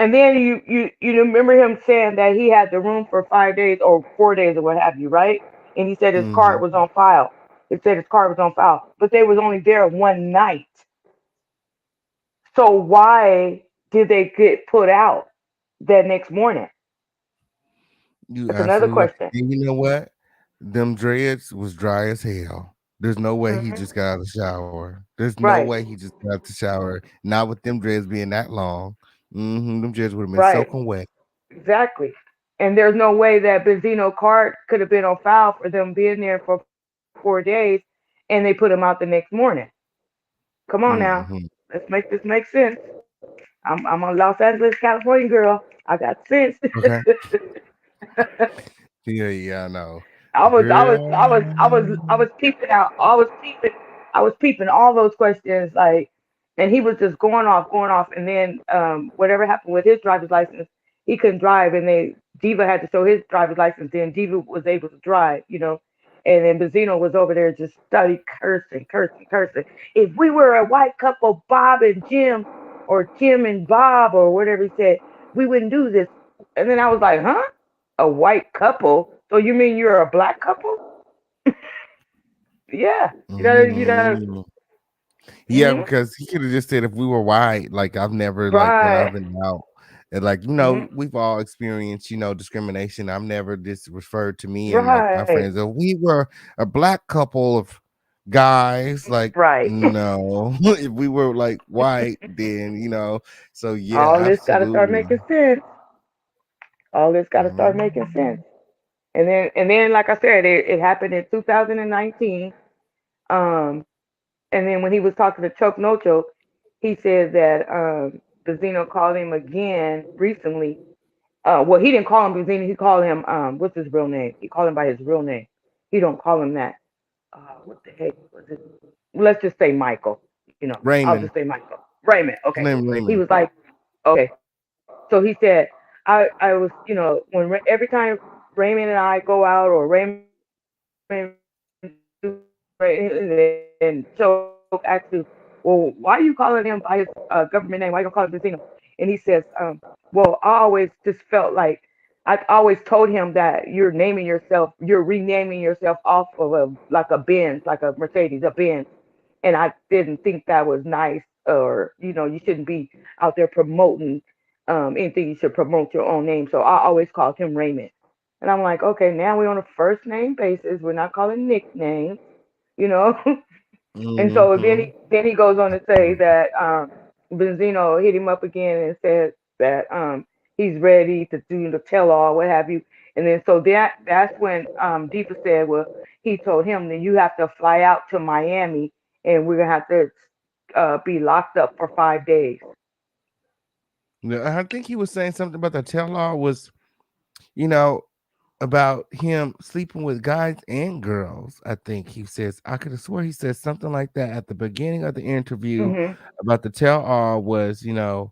And then you remember him saying that he had the room for 5 days or 4 days or what have you, right? And he said his Mm-hmm. card was on file. He said his card was on file, but they was only there one night. So why did they get put out that next morning? You That's another absolutely right. question. And you know what? Them dreads was dry as hell. There's no way he Hmm. just got out of the shower. There's no way Right, he just got out the shower. Not with them dreads being that long. Them dreads would have been right, soaking wet. exactly. And there's no way that Benzino card could have been on file for them being there for 4 days, and they put him out the next morning. Come on now, Mm-hmm. let's make this make sense. I'm a Los Angeles, California girl. I got sense. Okay. Yeah, I know. I was, I was, Girl. I was, I was, I was peeping out. I was peeping all those questions. Like, and he was just going off. And then, whatever happened with his driver's license, he couldn't drive, and Diva had to show his driver's license. Then Diva was able to drive, And then Benzino was over there just study cursing, cursing, cursing. If we were a white couple, Bob and Jim, or Tim and Bob, or whatever he said, we wouldn't do this. And then I was like, huh? A white couple? So you mean you're a black couple? Yeah. Mm-hmm. Yeah, Mhm. because he could have just said if we were white, like I've never like when I've Right. been out and like Mhm. we've all experienced, discrimination. I've never just referred to me and like my Right. friends that we were a black couple of guys, like Right. no. If we were like white, then so yeah, All this got to start absolutely. making sense. All this got to start making Mhm. sense. And then, like I said, it happened in 2019. Um, and then when he was talking to Choke No Choke, he said that Benzino called him again recently. Well, he didn't call him Benzino. He called him what's his real name? He called him by his real name. He don't call him that. What the heck was it? Let's just say Michael. I'll just Raymond. say Michael. Raymond. His Okay. name He Raymond. was like, okay. So he said, I was, every time Raymond and I go out, or Raymond and Choke asks you, well, why are you calling him by his government name? Why you don't call him Benzino? And he says, well, I always just felt like I always told him that you're renaming yourself off of like a Benz, like a Mercedes, a Benz, and I didn't think that was nice, or you shouldn't be out there promoting anything. You should promote your own name. So I always called him Raymond, and I'm like, okay, now we're on a first name basis. We're not calling nicknames, you know. And so Mm-hmm. then he goes on to say that Benzino hit him up again and said that he's ready to do the tell all, what have you. And then so that's when Deepa said, well, he told him that you have to fly out to Miami, and we're gonna have to be locked up for 5 days. Yeah, I think he was saying something about the tell all was, you know, about him sleeping with guys and girls. I think he says I could have swore he said something like that at the beginning of the interview Hmm. about the tell all was, the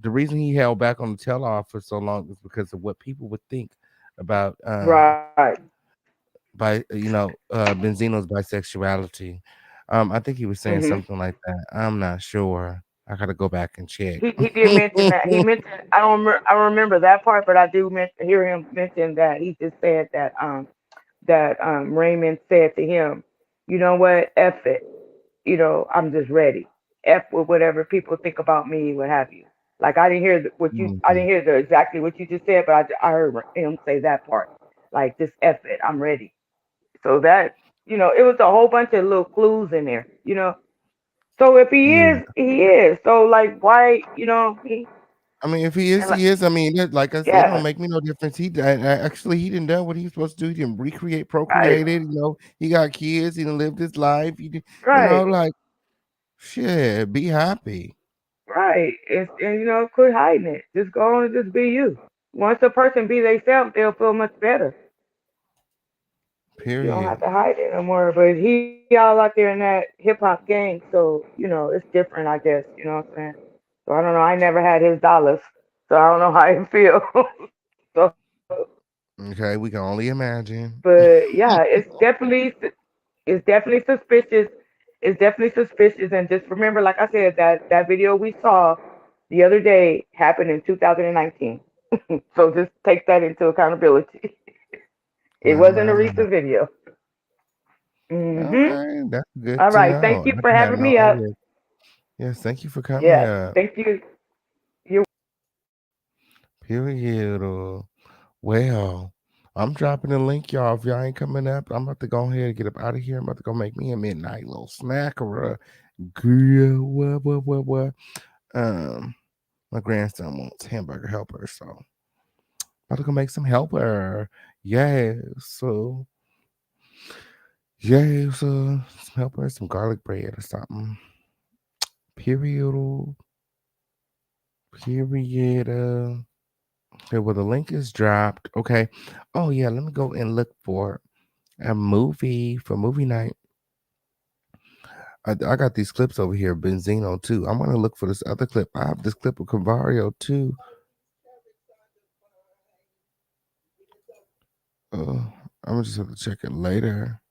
reason he held back on the tell all for so long is because of what people would think about Right. Benzino's bisexuality. I think he was saying Hmm. something like that. I'm not sure. I gotta go back and check. He did mention that. He mentioned, I don't remember that part, but I do hear him mention that he just said that Raymond said to him, you know what, F it. I'm just ready. F with whatever people think about me, what have you. Like I Mhm. didn't hear the exactly what you just said, but I heard him say that part. Like, just F it, I'm ready. So that, it was a whole bunch of little clues in there. So if he is, Yeah. he is. So like, why, I mean, if he is, and like, he is. I mean, like I said, it don't yeah, make me no difference. Actually he didn't done what he was supposed to do. He didn't recreate, right, procreated. He got kids. He done lived his life. right, Like shit. Be happy. right. And quit hiding it. Just go on and just be you. Once a person be themselves, they'll feel much better. You don't have Period. to hide it no more. But he all out there in that hip hop gang, so it's different, I guess. You know what I'm saying? So I don't know. I never had his dollars, so I don't know how he feel. So, Okay, we can only imagine. but yeah, it's definitely suspicious. It's definitely suspicious. And just remember, like I said, that video we saw the other day happened in 2019. So just take that into accountability. It My, wasn't my, a my. recent video. Hmm. Okay, that's good All to right. Thank know. you I for had having no me up. idea. Yes, thank you for coming Yes. up. Thank you. You're Period. Well, I'm dropping the link, y'all. If y'all ain't coming up, I'm about to go ahead and get up out of here. I'm about to go make me a midnight little snack or a girl. What? My grandson wants hamburger helper, so about to go make some helper. Yeah, so some helper, some garlic bread or something. Period. Period. Okay, well, the link is dropped. Okay. Oh, yeah, let me go and look for a movie for movie night. I got these clips over here, Benzino too. I'm gonna look for this other clip. I have this clip of Cavario too. I'm gonna just have to check it later.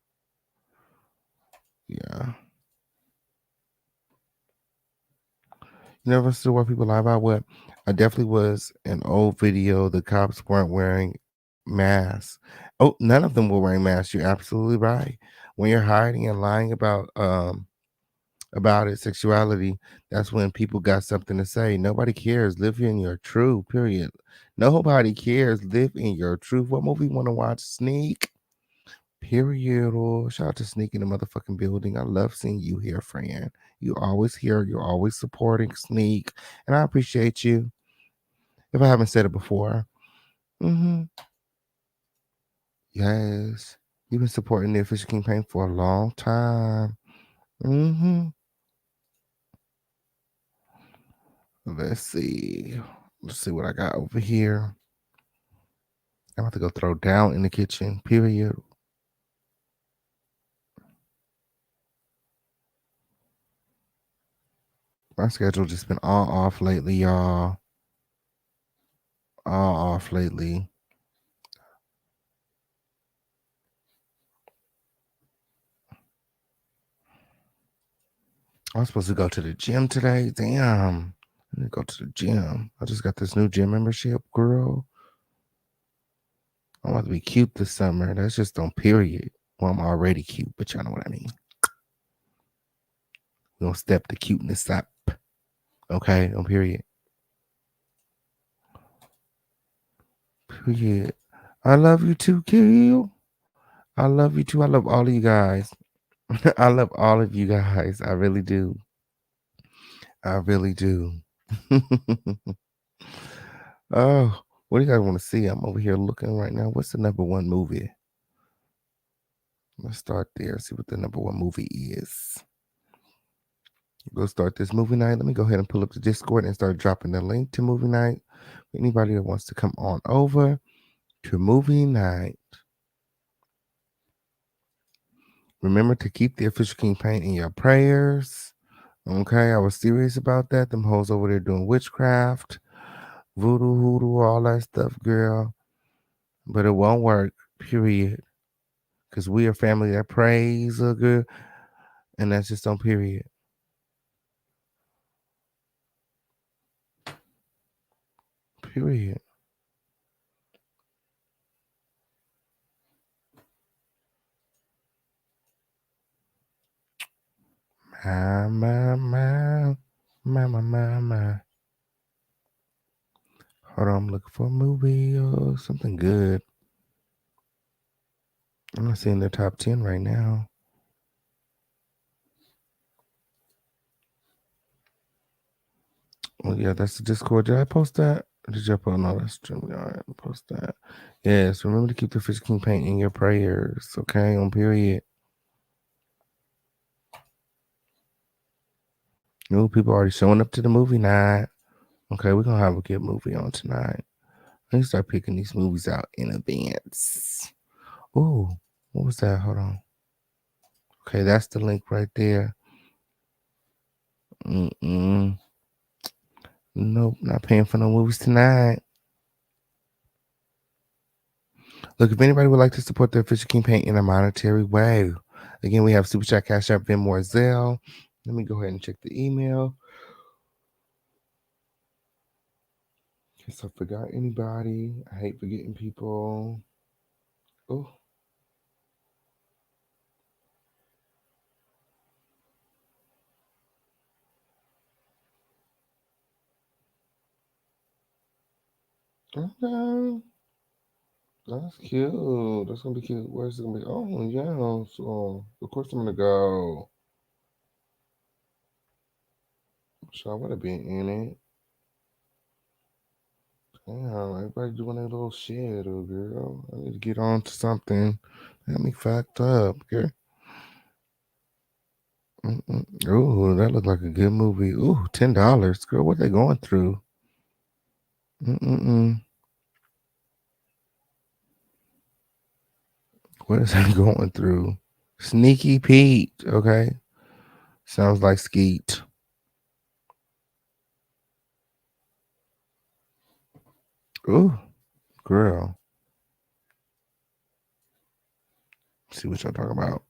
Yeah. You never see why people lie about what? I definitely was an old video. The cops weren't wearing masks. Oh, none of them were wearing masks. You're absolutely right. When you're hiding and lying about it, sexuality, that's when people got something to say. Nobody cares. Live in your truth, period. Nobody cares. Live in your truth. What movie want to watch? Sneak, period. Or shout out to Sneak in the motherfucking building. I love seeing you here, friend. You always here. You're always supporting Sneak, and I appreciate you. If I haven't said it before, yes, you've been supporting the official campaign for a long time. Let's see. Let's see what I got over here. I'm about to go throw down in the kitchen, period. My schedule just been all off lately, y'all. All off lately. I was supposed to go to the gym today. Damn. I need to go to the gym. I just got this new gym membership, girl. I'm about to be cute this summer. That's just on period. Well, I'm already cute, but y'all know what I mean. We're gonna step the cuteness up. Okay, on period. Period. I love you too, Kill. I love you too. I love all of you guys. I love all of you guys. I really do. I really do. Oh, what do you guys want to see? I'm over here looking right now. What's the number one movie? Let's start there. See what the number one movie is. Go start this movie night. Let me go ahead and pull up the Discord and start dropping the link to movie night. Anybody that wants to come on over to movie night. Remember to keep the official campaign in your prayers. Okay, I was serious about that. Them hoes over there doing witchcraft, voodoo, hoodoo, all that stuff, girl. But it won't work, period. Because we are family that prays, girl. And that's just on period. Period. My. Hold on, I'm looking for a movie or something good. I'm not seeing their top 10 right now. Oh, yeah, that's the Discord. Did I post that? Or did you put on all that stream? All right, post that. Yes, remember to keep the official campaign in your prayers, okay? On period. New people already showing up to the movie night. Okay, we're gonna have a good movie on tonight. Let me start picking these movies out in advance. Ooh, what was that? Hold on. Okay, that's the link right there. Nope, not paying for no movies tonight. Look, if anybody would like to support the official campaign in a monetary way, again, we have Super Chat, Cash App, Venmo, Zelle. Let me go ahead and check the email. Guess I forgot anybody. I hate forgetting people. Oh. Okay. That's cute. That's gonna be cute. Where's it gonna be? Oh yeah. So of course I'm gonna go. So I would have been in it. Damn, everybody doing their little shit, oh girl. I need to get on to something. Got me fucked up, girl. Ooh, that looked like a good movie. Ooh, $10, girl. What they going through? Mm-mm-mm. What is they going through? Sneaky Pete. Okay, sounds like Skeet. Ooh, girl. See what y'all talking about.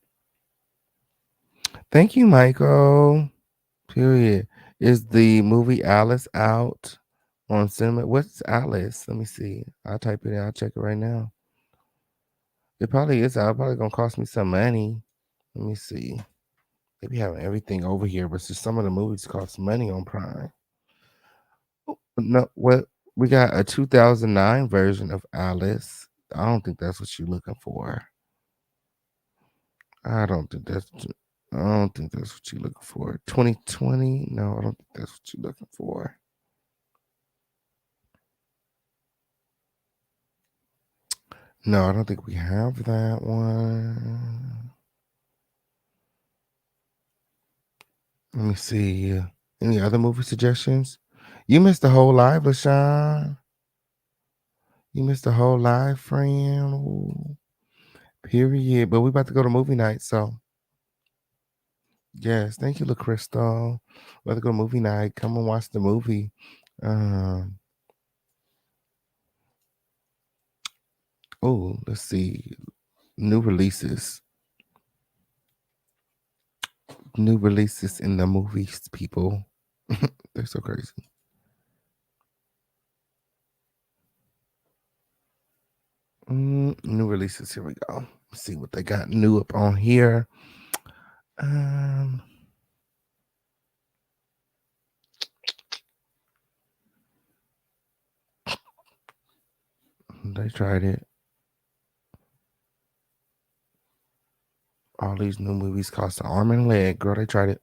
Thank you, Michael. Period. Is the movie Alice out on cinema? What's Alice? Let me see. I'll type it in. I'll check it right now. It probably is out. Probably gonna cost me some money. Let me see. They be having everything over here, but just some of the movies cost money on Prime. No, what we got a 2009 version of Alice. I don't think that's what you're looking for. I don't think that's. I don't think that's what you're looking for. 2020? No, I don't think that's what you're looking for. No, I don't think we have that one. Let me see. Any other movie suggestions? You missed the whole live, LaShawn. You missed the whole live, friend. Ooh. Period. But we about to go to movie night, so yes, thank you, LaCrystal. We're about to go to movie night. Come and watch the movie. Oh, let's see. New releases. New releases in the movies, people. They're so crazy. New releases. Here we go. Let's see what they got new up on here. They tried it. All these new movies cost an arm and a leg. Girl, they tried it.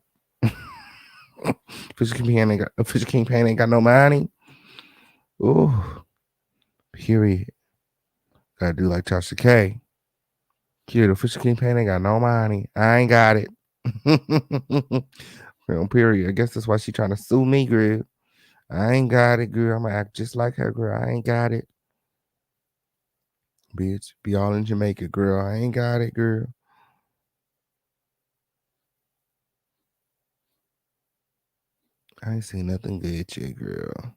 Fisher King Pan ain't got no money. Ooh. Period. Gotta do like Tasha K. Kid, the Fisher King Pan ain't got no money. I ain't got it. Period. I guess that's why she trying to sue me, girl. I ain't got it, girl. I'm gonna act just like her, girl. I ain't got it. Bitch, be all in Jamaica, girl. I ain't got it, girl. I ain't seen nothing good yet, girl.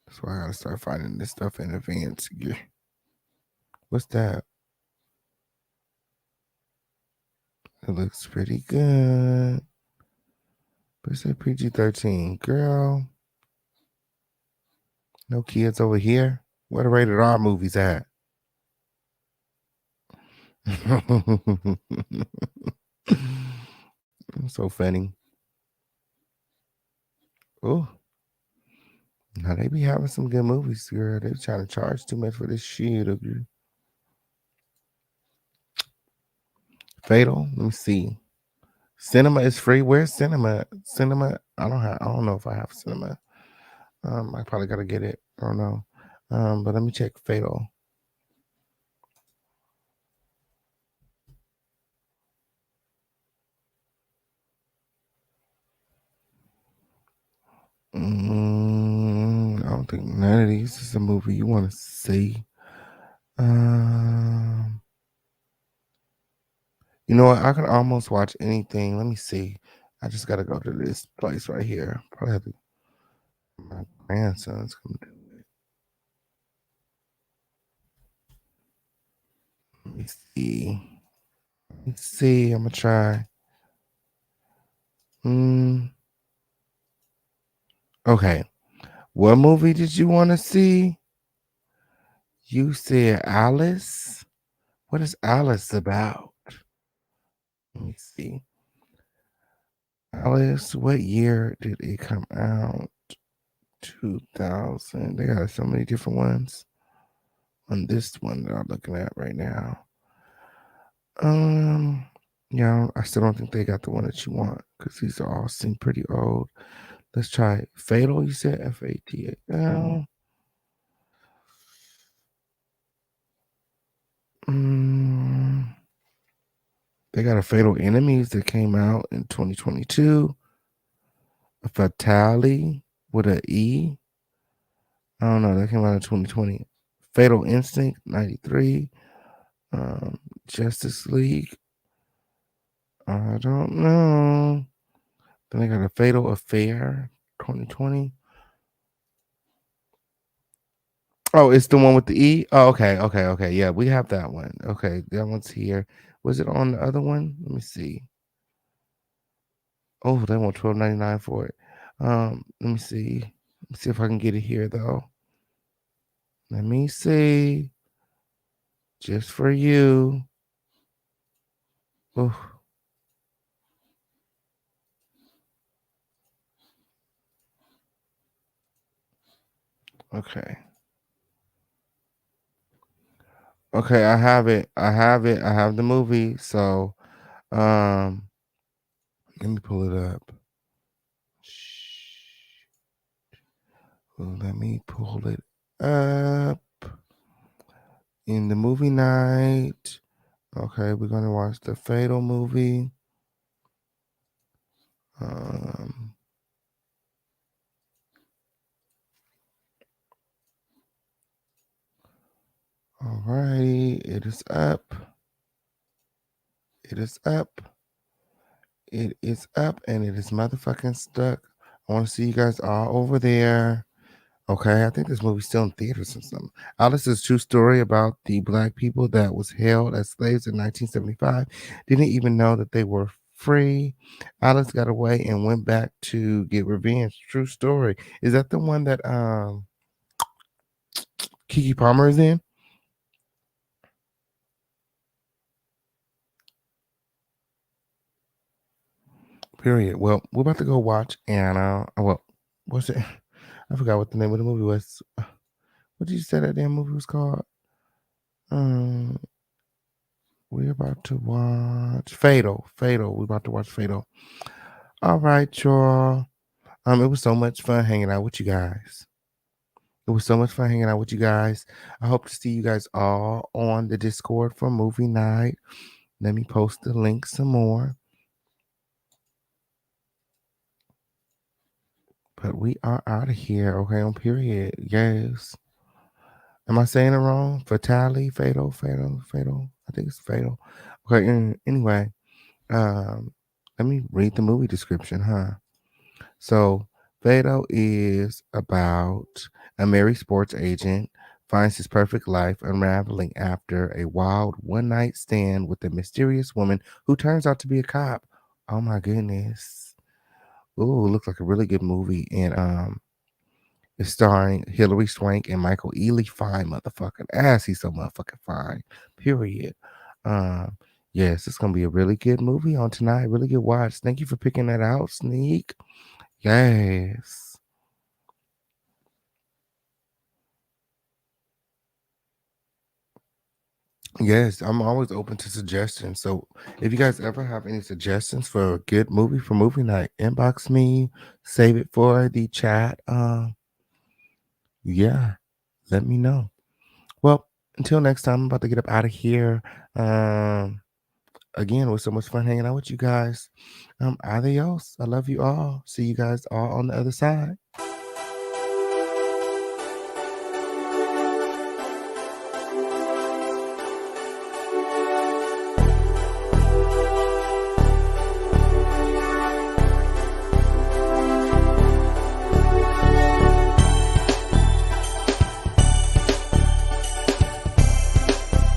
That's why I gotta start finding this stuff in advance. Girl. What's that? It looks pretty good. But it's a PG-13. Girl. No kids over here. Where the rated R movies at? So funny. Oh. Now they be having some good movies, girl. They trying to charge too much for this shit, girl. Fatal. Let me see. Cinema is free. Where's cinema? Cinema. I don't know if I have cinema. I probably gotta get it. I don't know. But let me check Fatal. I don't think none of these is a movie you want to see. You know what? I can almost watch anything. Let me see. I just gotta go to this place right here. Probably have to. My grandson's gonna do it. Let me see. Let's see. I'm gonna try. Okay. What movie did you want to see? You said Alice. What is Alice about? Let me see. Alice, what year did it come out? 2000. They got so many different ones on this one that I'm looking at right now. Yeah, I still don't think they got the one that you want because these all seem pretty old. Let's try it. Fatal, you said Fatal. They got a Fatal Enemies that came out in 2022. A Fatale with an E. I don't know. That came out in 2020. Fatal Instinct 93. Justice League. I don't know. Then they got a Fatal Affair 2020. Oh, it's the one with the E? Oh, okay. Yeah, we have that one. Okay, that one's here. Was it on the other one? Let me see. Oh, they want $12.99 for it. Let me see. Let me see if I can get it here though. Let me see. Just for you. Oh. Okay. Okay, I have it. I have the movie. So, let me pull it up. Let me pull it up in the movie night. Okay, we're gonna watch the Fatal movie. Alrighty, it is up. It is up. It is up, and it is motherfucking stuck. I want to see you guys all over there. Okay, I think this movie's still in theaters or something. Alice's true story about the black people that was held as slaves in 1975 didn't even know that they were free. Alice got away and went back to get revenge. True story. Is that the one that Kiki Palmer is in? Period. Well, we're about to go watch Anna. Well, what's it? I forgot what the name of the movie was. What did you say that damn movie was called? We're about to watch Fatal. Fatal. We're about to watch Fatal. All right, y'all. It was so much fun hanging out with you guys. It was so much fun hanging out with you guys. I hope to see you guys all on the Discord for movie night. Let me post the link some more. But we are out of here, okay, on period. Yes. Am I saying it wrong? Fatal. I think it's fatal. Okay, anyway, let me read the movie description, huh? So, Fatal is about a married sports agent finds his perfect life unraveling after a wild one-night stand with a mysterious woman who turns out to be a cop. Oh my goodness. Ooh, looks like a really good movie. And it's starring Hilary Swank and Michael Ealy. Fine motherfucking ass. He's so motherfucking fine. Period. Yes, it's gonna be a really good movie on tonight. Really good watch. Thank you for picking that out, Sneak. Yes. Yes, I'm always open to suggestions. So if you guys ever have any suggestions for a good movie for movie night, inbox me, save it for the chat. Yeah, let me know. Well, until next time, I'm about to get up out of here. Again, it was so much fun hanging out with you guys. Adios. I love you all. See you guys all on the other side.